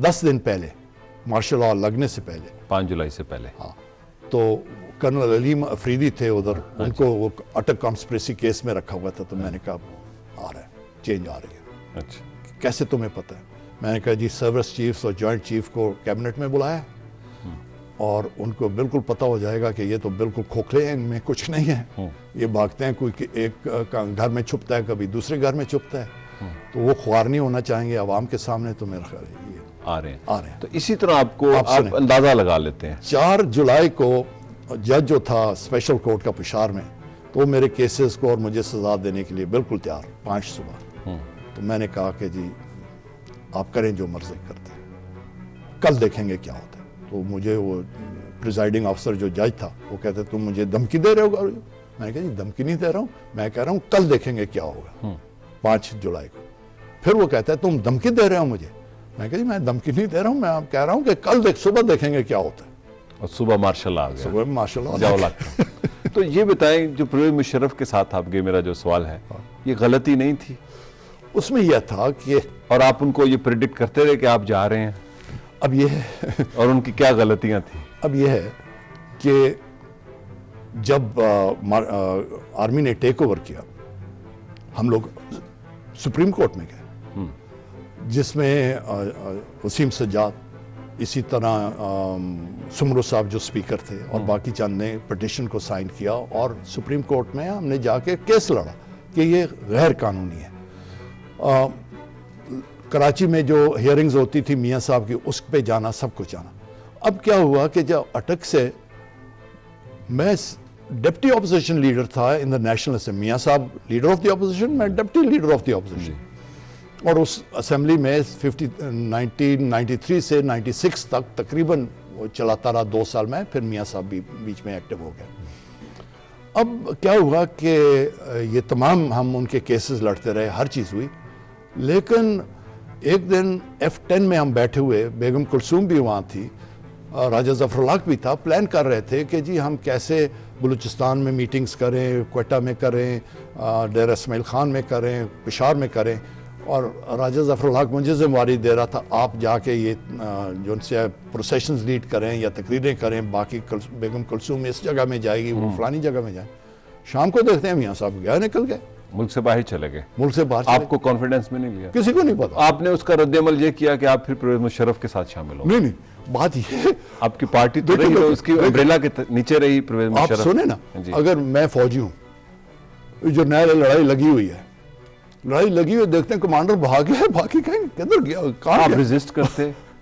10 دن پہلے, مارشل لاء لگنے سے پہلے, 5 جولائی سے پہلے, ہاں, تو کرنل علیم افریدی تھے ادھر, ان کو وہ اٹک کانسپریسی کیس میں رکھا ہوا تھا. تو میں نے کہا آ رہا ہے, چینج آ رہی ہے. اچھا, کیسے تمہیں پتہ ہے؟ میں نے کہا جی سروس چیفز اور جوائنٹ چیف کو کیبنٹ میں بلایا, اور ان کو بالکل پتہ ہو جائے گا کہ یہ تو بالکل کھوکھلے ہیں, ان میں کچھ نہیں ہے, یہ بھاگتے ہیں, کوئی ایک گھر میں چھپتا ہے, کبھی دوسرے گھر میں چھپتا ہے, تو وہ خوار نہیں ہونا چاہیں گے عوام کے سامنے. تو میرا خیال ہے یہ آ رہے ہیں. تو اسی طرح آپ اندازہ لگا لیتے ہیں. 4 جولائی کو جج جو تھا اسپیشل کورٹ کا پشاور میں, تو وہ میرے کیسز کو اور مجھے سزا دینے کے لیے بالکل تیار, 5 صبح. تو میں نے کہا کہ جی آپ کریں جو مرضی کرتے ہیں, کل دیکھیں گے کیا ہوتا ہے. تو مجھے وہ پریزائڈنگ آفیسر جو جج تھا وہ کہتے تم مجھے دھمکی دے رہے ہو. میں نے کہا جی دھمکی نہیں دے رہا ہوں, میں کہہ رہا ہوں کل دیکھیں گے کیا ہوگا 5 جولائی کو. پھر وہ کہتا ہے تم دھمکی دے رہے ہو مجھے. میں کہا جی میں دھمکی نہیں دے رہا ہوں, میں کہہ رہا ہوں کہ کل صبح دیکھیں گے کیا ہوتا ہے. اور صبح مارشل آ گیا, صبح مارشل جاؤ لگتا. تو یہ بتائیں, جو پرویز مشرف کے ساتھ آپ گئے, میرا جو سوال ہے, یہ غلطی نہیں تھی؟ اس میں یہ تھا کہ, اور آپ ان کو یہ پریڈکٹ کرتے رہے کہ آپ جا رہے ہیں, اب یہ ہے اور ان کی کیا غلطیاں تھیں؟ اب یہ ہے کہ جب آرمی نے ٹیک اوور کیا, ہم لوگ سپریم کورٹ میں گئے, جس میں وسیم سجاد, اسی طرح سمرو صاحب جو سپیکر تھے, اور باقی چند نے پٹیشن کو سائن کیا, اور سپریم کورٹ میں ہم نے جا کے کیس لڑا کہ یہ غیر قانونی ہے. کراچی میں جو ہیئرنگز ہوتی تھی میاں صاحب کی, اس پہ جانا, سب کچھ جانا. اب کیا ہوا کہ جب اٹک سے میں ڈپٹی اپوزیشن لیڈر تھا ان دا نیشنل اسمبلی, میاں صاحب لیڈر آف دی اپوزیشن, میں deputy leader of the opposition, اور اس اسمبلی میں 1993 سے 96 تک تقریباً وہ چلاتا رہا 2 سال میں. پھر میاں صاحب بھی بیچ میں ایکٹیو ہو گئے. اب کیا ہوا کہ یہ تمام ہم ان کے کیسز لڑتے رہے, ہر چیز ہوئی, لیکن ایک دن F10 میں ہم بیٹھے ہوئے, بیگم کلثوم بھی وہاں تھی, راجہ ظفر الحق بھی تھا, پلان کر رہے تھے کہ جی ہم کیسے بلوچستان میں میٹنگز کریں, کوئٹہ میں کریں, ڈیرہ اسماعیل خان میں کریں, پشاور میں کریں. اور راجہ ظفر الحق مجھے ذمہ دے رہا تھا آپ جا کے یہ جو ان سے پروسیشنز لیڈ کریں یا تقریریں کریں, باقی بیگم کلثوم اس جگہ میں جائے گی, وہ فلانی جگہ میں جائے. شام کو دیکھتے ہیں میاں صاحب گیا, نکل گئے, ملک سے باہر چلے گئے. ملک سے باہر. آپ کو کانفیڈنس میں نہیں لیا؟ کسی کو نہیں پتا. آپ نے اس کا رد عمل یہ کیا کہ آپ پھر پرویز مشرف کے ساتھ شامل ہو؟ نہیں, بات یہ, آپ کی پارٹی تو رہی, اس کی امبریلا کے نیچے رہی پرویز مشرف. آپ سنیں نا, اگر میں فوجی ہوں, جو نیا لڑائی لگی ہوئی ہے, لڑائی لگی ہوئی دیکھتے ہیں کمانڈر بھاگ گیا, باقی کہیں کدھر گیا, کہاں آپ ریزسٹ کرتے؟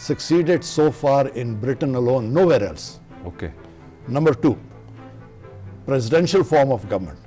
succeeded so far in Britain alone, nowhere else. Okay. Number 2, presidential form of government,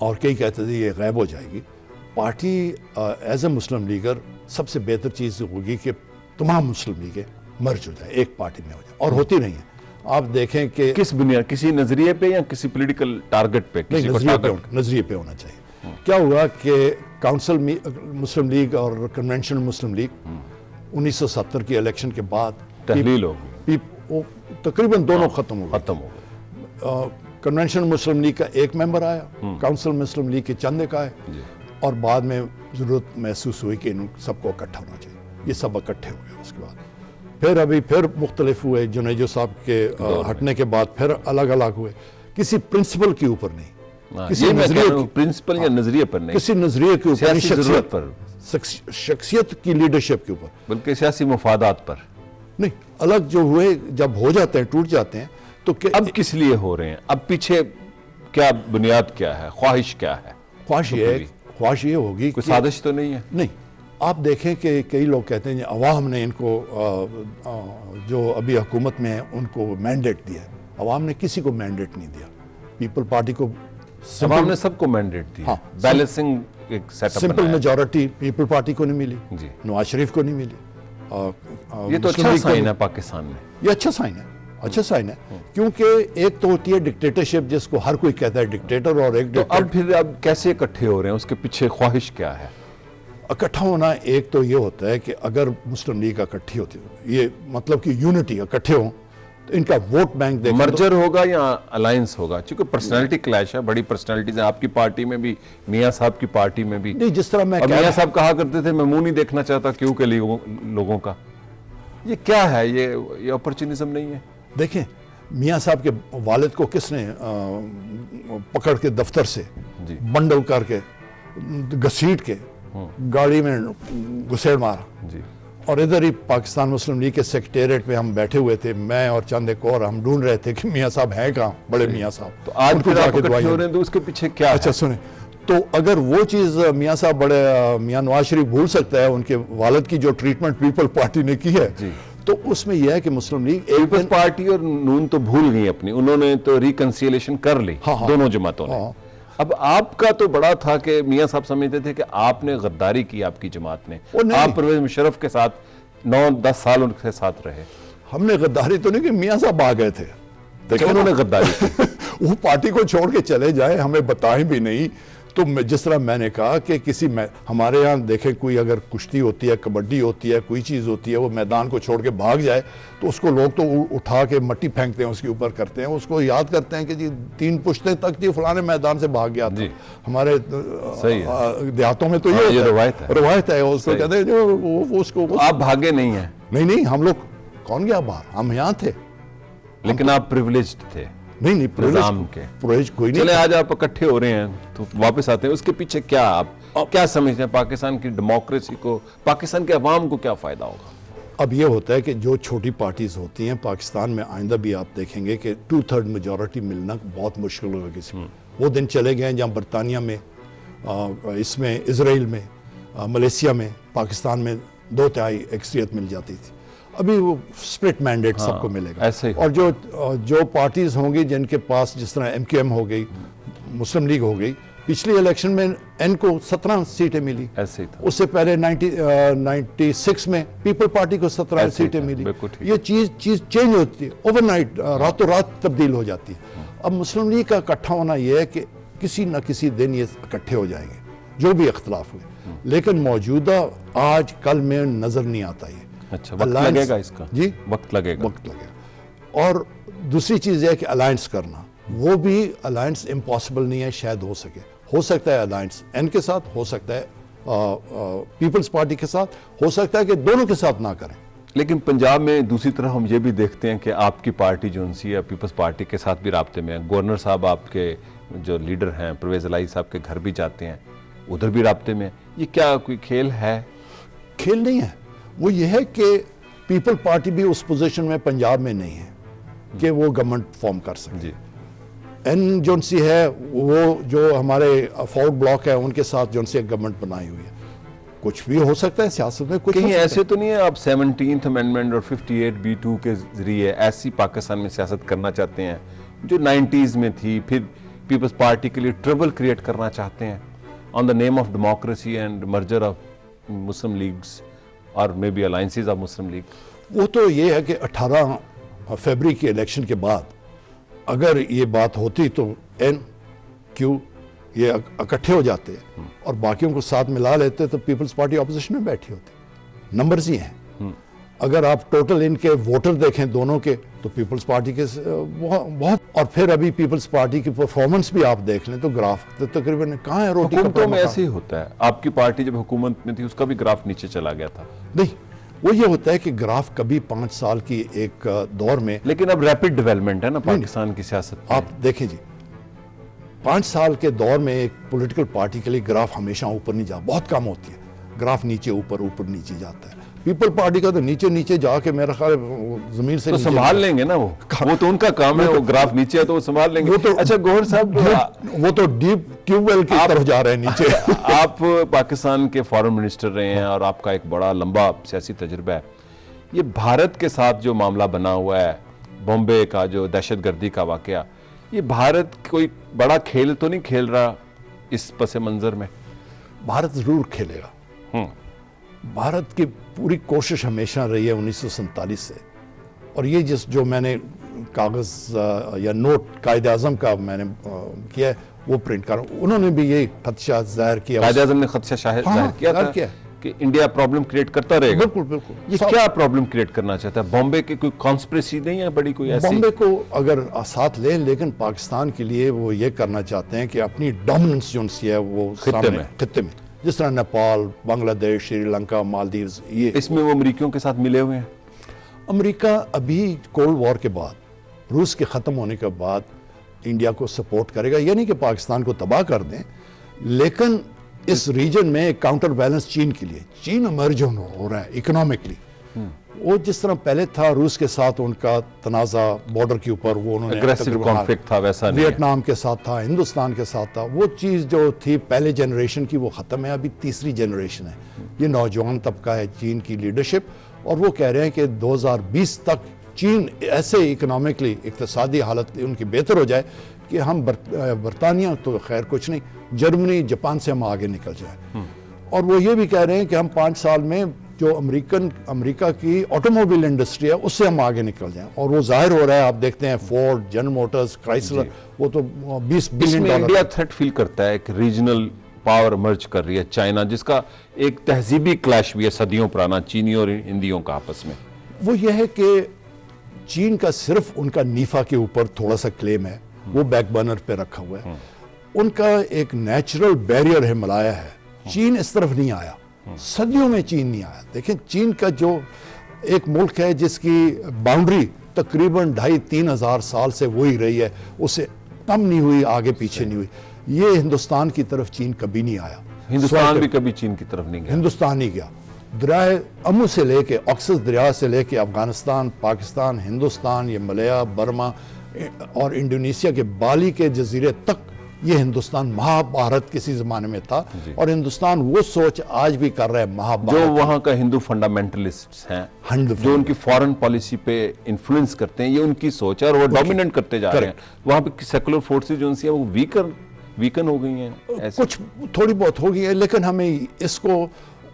اور کئی کہتے تھے یہ غائب ہو جائے گی. Party as a Muslim leaguer سب سے بہتر چیز ہوگی کہ تمام مسلم لیگیں مرج ہو جائیں, ایک پارٹی میں ہو جائیں, اور ہوتی نہیں ہیں. آپ دیکھیں کہ کس بنیاد, کسی نظریے پہ یا کسی پولیٹیکل ٹارگٹ پہ؟ نظریے پہ ہونا چاہیے. کیا ہوا کہ کاؤنسل مسلم لیگ اور کنونشنل مسلم لیگ 1970 کی الیکشن کے بعد تحلیل ہو تقریباً دونوں ختم ہو گئے. کنونشنل مسلم لیگ کا ایک ممبر آیا, کاؤنسل مسلم لیگ کے چند ایک آئے, اور بعد میں ضرورت محسوس ہوئی کہ ان سب کو اکٹھا ہونا چاہیے. یہ سب اکٹھے ہوئے. اس کے بعد پھر مختلف ہوئے. جنیجو صاحب کے ہٹنے کے بعد پھر الگ الگ ہوئے. کسی پرنسپل کے اوپر نہیں, کسی پرنسپل یا نظریے پر نہیں, کسی نظریے کے اوپر, ضرورت پر, شخصیت کی لیڈرشپ کے اوپر, بلکہ سیاسی مفادات پر نہیں. الگ جو ہوئے جب ہو جاتے ہیں, ٹوٹ جاتے ہیں, تو اب کس لیے ہو رہے ہیں؟ اب پیچھے کیا بنیاد کیا ہے؟ خواہش کیا ہے؟ خواہش یہ ہوگی, کوئی سازش تو نہیں ہے؟ نہیں. آپ دیکھیں کہ کئی لوگ کہتے ہیں عوام نے ان کو جو ابھی حکومت میں ہیں ان کو مینڈیٹ دیا ہے. عوام نے کسی کو مینڈیٹ نہیں دیا. پیپل پارٹی کو, عوام نے سب کو مینڈیٹ دیا. بیلنسنگ ایک seat up simple majority People Party کو نہیں ملی, جی, نواز شریف کو نہیں ملی. یہ تو اچھا سائن ہے پاکستان میں. یہ اچھا سائن ہے, اچھا سائن ہے, کیونکہ ایک تو ہوتی ہے ڈکٹیٹرشپ جس کو ہر کوئی کہتا ہے ڈکٹیٹر, اور ایک اب پھر اب کیسے اکٹھے ہو رہے ہیں؟ اس کے پیچھے خواہش کیا ہے؟ اکٹھا ہونا ایک تو یہ ہوتا ہے کہ اگر مسلم لیگ اکٹھی ہوتی ہے, یہ مطلب کہ یونٹی, اکٹھے ہوں تو ان کا ووٹ بینک دیکھیں, مرجر ہوگا یا الائنس ہوگا؟ چونکہ پرسنالٹی کلیش ہے, بڑی پرسنالٹیز ہیں آپ کی پارٹی میں بھی, میاں صاحب کی پارٹی میں بھی. نہیں, جس طرح میں میاں صاحب کہا کرتے تھے میں منہ نہیں دیکھنا چاہتا کیوں کے لوگوں کا. یہ کیا ہے؟ یہ اپرچونزم نہیں ہے؟ دیکھیں, میاں صاحب کے والد کو کس نے پکڑ کے دفتر سے بنڈل کر کے گھسیٹ کے گاڑی میں گھسیڑ مارا, جی, اور ادھر ہی پاکستان مسلم لیگ کے سیکریٹریٹ میں ہم بیٹھے ہوئے تھے, میں اور چند ایک اور, ہم ڈھونڈ رہے تھے کہ میاں صاحب ہیں کہاں, بڑے میاں صاحب. تو آج پھر آپ اکٹھے ہو رہے ہیں تو اس کے پیچھے کیا ہے؟ اچھا سنیں, تو اگر وہ چیز میاں صاحب بڑے میاں نواز شریف بھول سکتا ہے ان کے والد کی جو ٹریٹمنٹ پیپل پارٹی نے کی ہے, تو اس میں یہ ہے کہ مسلم لیگ پیپلز پارٹی اور نون تو بھول گئی اپنی, انہوں نے تو ریکنسیلیشن کر لی دونوں جماعتوں نے. اب آپ کا تو بڑا تھا کہ میاں صاحب سمجھتے تھے کہ آپ نے غداری کی آپ کی جماعت نے, آپ پرویز مشرف کے ساتھ 9-10 سال ان کے ساتھ رہے. ہم نے غداری تو نہیں, کہ میاں صاحب آ گئے تھے, انہوں نے غداری کی. وہ پارٹی کو چھوڑ کے چلے جائے, ہمیں بتائیں بھی نہیں. تو جس طرح میں نے کہا کہ ہمارے یہاں دیکھیں, کوئی اگر کشتی ہوتی ہے, کبڈی ہوتی ہے, کوئی چیز ہوتی ہے, وہ میدان کو چھوڑ کے بھاگ جائے تو اس کو لوگ تو اٹھا کے مٹی پھینکتے ہیں, اس کے اوپر کرتے ہیں, اس کو یاد کرتے ہیں کہ جی 3 پشتیں تک جی فلانے میدان سے بھاگ گیا تھا. ہمارے دیہاتوں میں تو یہ روایت ہے, اس کو کہتے ہیں اس کو. آپ بھاگے نہیں ہیں؟ نہیں, ہم لوگ کون گیا باہر, ہم یہاں تھے. لیکن آپ پریویلیجڈ تھے. نہیں, پرویج کوئی نہیں. چلے آج آپ اکٹھے ہو رہے ہیں تو واپس آتے ہیں, اس کے پیچھے کیا آپ کیا سمجھتے ہیں؟ پاکستان کی ڈیموکریسی کو, پاکستان کے عوام کو کیا فائدہ ہوگا؟ اب یہ ہوتا ہے کہ جو چھوٹی پارٹیز ہوتی ہیں پاکستان میں, آئندہ بھی آپ دیکھیں گے کہ 2/3 میجورٹی ملنا بہت مشکل ہوگا کسی میں. وہ دن چلے گئے ہیں جہاں برطانیہ میں, اس میں اسرائیل میں, ملیشیا میں, پاکستان میں 2/3 اکثریت مل جاتی تھی. ابھی وہ سپلٹ مینڈیٹ سب کو ملے گا. اور جو پارٹیز ہوں گی جن کے پاس, جس طرح MQM ہو گئی, مسلم لیگ ہو گئی, پچھلی الیکشن میں ان کو 17 سیٹیں ملی, اس سے پہلے 96 میں پیپل پارٹی کو 17 سیٹیں ملی. یہ چیز چینج ہوتی ہے اوور نائٹ, راتوں رات تبدیل ہو جاتی ہے. اب مسلم لیگ کا اکٹھا ہونا یہ ہے کہ کسی نہ کسی دن یہ اکٹھے ہو جائیں گے, جو بھی اختلاف ہوئے, لیکن موجودہ آج کل میں نظر نہیں آتا یہ. اچھا, وقت لگے گا اس کا؟ جی, وقت لگے گا. اور دوسری چیز یہ ہے کہ الائنس کرنا, وہ بھی الائنس امپاسبل نہیں ہے, شاید ہو سکتا ہے الائنس ان کے ساتھ, ہو سکتا ہے پیپلز پارٹی کے ساتھ, ہو سکتا ہے کہ دونوں کے ساتھ نہ کریں. لیکن پنجاب میں دوسری طرح ہم یہ بھی دیکھتے ہیں کہ آپ کی پارٹی جو انسی ہے پیپلز پارٹی کے ساتھ بھی رابطے میں ہے. گورنر صاحب آپ کے جو لیڈر ہیں پرویز الہی صاحب کے گھر بھی جاتے ہیں, ادھر بھی رابطے میں. یہ کیا کوئی کھیل ہے؟ کھیل نہیں ہے, وہ یہ ہے کہ پیپل پارٹی بھی اس پوزیشن میں پنجاب میں نہیں ہے کہ وہ گورنمنٹ فارم کر سکے. این جون سی ہے, وہ جو ہمارے فورورڈ بلاک ہے ان کے ساتھ جون سی ایک گورنمنٹ بنائی ہوئی ہے. کچھ بھی ہو سکتا ہے سیاست میں. کہیں ایسے تو نہیں ہے آپ 17th امینڈمنٹ اور 58B2 کے ذریعے ایسی پاکستان میں سیاست کرنا چاہتے ہیں جو 90s میں تھی, پھر پیپلز پارٹی کے لیے ٹربل کریٹ کرنا چاہتے ہیں on the name of democracy and merger of Muslim leagues اور maybe alliances of Muslim League? وہ تو یہ ہے کہ 18 فروری کے الیکشن کے بعد اگر یہ بات ہوتی تو این کیو یہ اکٹھے ہو جاتے اور باقیوں کو ساتھ ملا لیتے تو پیپلز پارٹی اپوزیشن میں بیٹھی ہوتی. نمبرز ہی ہیں. اگر آپ ٹوٹل ان کے ووٹر دیکھیں دونوں کے تو پیپلز پارٹی کے بہت, اور پھر ابھی پیپلز پارٹی کی پرفارمنس بھی آپ دیکھ لیں تو گراف تقریباً کہاں ہے روٹی حکومتوں میں ایسے ہی ہوتا ہے. آپ کی پارٹی جب حکومت میں تھی اس کا بھی گراف نیچے چلا گیا تھا. نہیں, وہ یہ ہوتا ہے کہ گراف کبھی 5 سال کی ایک دور میں, لیکن اب ریپڈ ڈیولپمنٹ ہے نا پاکستان کی سیاست. آپ دیکھیں جی 5 سال کے دور میں ایک پولیٹیکل پارٹی کے لیے گراف ہمیشہ اوپر نہیں جاتا, بہت کم ہوتی ہے. گراف نیچے اوپر اوپر نیچے جاتا ہے. پیپل پارٹی کا تو نیچے نیچے جا کے میرا خیال زمین سے تو سنبھال لیں گے نا, وہ تو ان کا کام ہے. وہ گراف نیچے ہے تو وہ سنبھال لیں گے. اچھا گوہر صاحب, وہ تو ڈیپ ٹیوب ویل کی طرف جا رہے ہیں نیچے. آپ پاکستان کے فارن منسٹر رہے ہیں اور آپ کا ایک بڑا لمبا سیاسی تجربہ ہے. یہ بھارت کے ساتھ جو معاملہ بنا ہوا ہے, بامبے کا جو دہشت گردی کا واقعہ, یہ بھارت کوئی بڑا کھیل تو نہیں کھیل رہا اس پس منظر میں؟ بھارت ضرور کھیلے گا. بھارت کی پوری کوشش ہمیشہ رہی ہے 1947 سے, اور یہ جو میں نے کاغذ یا نوٹ قائد اعظم کا میں نے کیا ہے وہ پرنٹ کر, انہوں نے بھی یہ خدشہ ظاہر کیا. قائد اعظم نے خدشہ ظاہر کیا تھا کہ انڈیا پرابلم کریٹ کرتا رہے گا. بالکل بالکل. یہ کیا پرابلم کریٹ کرنا چاہتا ہے؟ بامبے کی کوئی کانسپریسی نہیں ہے بڑی کوئی ایسی؟ بامبے کو اگر ساتھ لیں, لیکن پاکستان کے لیے وہ یہ کرنا چاہتے ہیں کہ اپنی ڈومیننس جو ہے وہ خطے میں, جس طرح نیپال, بنگلہ دیش, سری لنکا, مالدیوز, یہ اس میں وہ امریکیوں کے ساتھ ملے ہوئے ہیں. امریکہ ابھی کولڈ وار کے بعد, روس کے ختم ہونے کے بعد انڈیا کو سپورٹ کرے گا, یعنی کہ پاکستان کو تباہ کر دیں, لیکن اس ریجن میں ایک کاؤنٹر بیلنس چین کے لیے. چین امرج ہو رہا ہے اکنامکلی. وہ جس طرح پہلے تھا روس کے ساتھ ان کا تنازع بارڈر کے اوپر, وہ انہوں نے اگریسو کانفلکٹ تھا, ویسا نہیں. ویتنام کے ساتھ تھا, ہندوستان کے ساتھ تھا. وہ چیز جو تھی پہلے جنریشن کی وہ ختم ہے, ابھی تیسری جنریشن ہے. یہ نوجوان طبقہ ہے چین کی لیڈرشپ, اور وہ کہہ رہے ہیں کہ 2020 تک چین ایسے اکنامکلی اقتصادی حالت ان کی بہتر ہو جائے کہ ہم برطانیہ تو خیر کچھ نہیں, جرمنی, جاپان سے ہم آگے نکل جائیں. اور وہ یہ بھی کہہ رہے ہیں کہ ہم 5 سال میں جو امریکہ کی آٹوموبائل انڈسٹری ہے اس سے ہم آگے نکل جائیں, اور وہ ظاہر ہو رہا ہے. آپ دیکھتے ہیں فورڈ, جنرل موٹرز, کرائسلر, وہ تو $20 بلین. انڈیا تھریٹ فیل کرتا ہے کہ ریجنل پاور مرج کر رہی ہے چائنا, جس کا ایک تہذیبی کلیش بھی ہے صدیوں پرانا چینیوں اور ہندیوں کا آپس میں. وہ یہ ہے کہ چین کا صرف ان کا نیفا کے اوپر تھوڑا سا کلیم ہے, وہ بیک برنر پہ رکھا ہوا ہے. ان کا ایک نیچرل بیریئر ہے, ملایا ہے. چین اس طرف نہیں آیا, صدیوں میں چین نہیں آیا. دیکھیں چین کا جو ایک ملک ہے جس کی باؤنڈری تقریباً 2,500-3 ہزار سال سے وہی رہی ہے, اس سے کم نہیں ہوئی, آگے پیچھے نہیں ہوئی. یہ ہندوستان کی طرف چین کبھی نہیں آیا. ہندوستان بھی کبھی چین کی طرف نہیں گیا. ہندوستان نہیں گیا. دریائے امو سے لے کے, آکسس دریا سے لے کے افغانستان, پاکستان, ہندوستان, یہ ملیہ, برما اور انڈونیشیا کے بالی کے جزیرے تک یہ ہندوستان مہابھارت کسی زمانے میں تھا. اور ہندوستان وہ سوچ آج بھی کر رہا ہے مہابھارت. جو وہاں کا ہندو فنڈامنٹلسٹ ہیں, جو ان کی فارن پالیسی پہ انفلوئنس کرتے ہیں, یہ ان کی سوچ ہے اور وہ ڈومیننٹ کرتے جا رہے ہیں. وہاں پہ سیکولر فورسز جو ان سے ہیں وہ ویکن ہو گئی ہیں. کچھ تھوڑی بہت ہو گئی ہے, لیکن ہمیں اس کو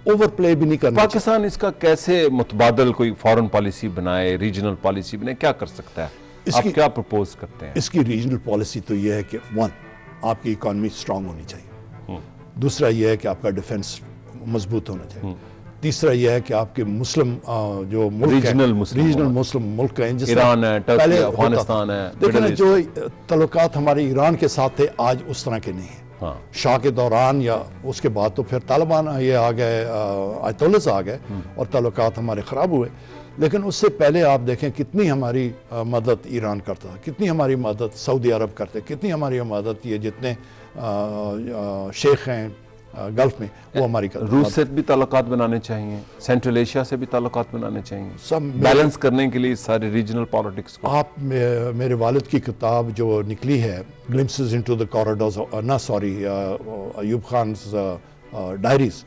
اوور پلے بھی نہیں کرنا. پاکستان اس کا کیسے متبادل کوئی فارن پالیسی بنائے, ریجنل پالیسی بنائے, کیا کر سکتا ہے؟ آپ کیا پرپوز کرتے ہیں؟ اس کی ریجنل پالیسی تو یہ ہے کہ 1, آپ کی اکانومی سٹرونگ ہونی چاہیے. دوسرا یہ ہے کہ آپ کا ڈیفنس مضبوط ہونا چاہیے. تیسرا یہ ہے کہ آپ کے مسلم جو ملک ہیں, ریجنل مسلم ملک ہیں, جس ایران ہے, ٹرکی, افغانستان ہے. دیکھیں جو تعلقات ہمارے ایران کے ساتھ تھے آج اس طرح کے نہیں ہیں. شاہ کے دوران یا اس کے بعد تو پھر طالبان یہ آ گئے, آیت اللہ آ گئے, اور تعلقات ہمارے خراب ہوئے. لیکن اس سے پہلے آپ دیکھیں کتنی ہماری مدد ایران کرتا ہے, کتنی ہماری مدد سعودی عرب کرتے, کتنی ہماری مدد یہ جتنے شیخ ہیں گلف میں وہ ہماری کرتے. روس سے بھی تعلقات بنانے چاہیے, سینٹرل ایشیا سے بھی تعلقات بنانے چاہیے, سب بیلنس کرنے کے لیے سارے ریجنل پالیٹکس کو. آپ میرے والد کی کتاب جو نکلی ہے glimpses into the corridors, Ayub خان's ڈائریز,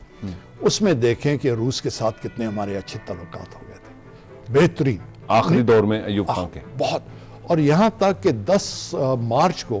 اس میں دیکھیں کہ روس کے ساتھ کتنے ہمارے اچھے تعلقات ہو گئے تھے, بہترین آخری دور میں ایوب خان کے بہت. اور یہاں تک کہ 10 مارچ کو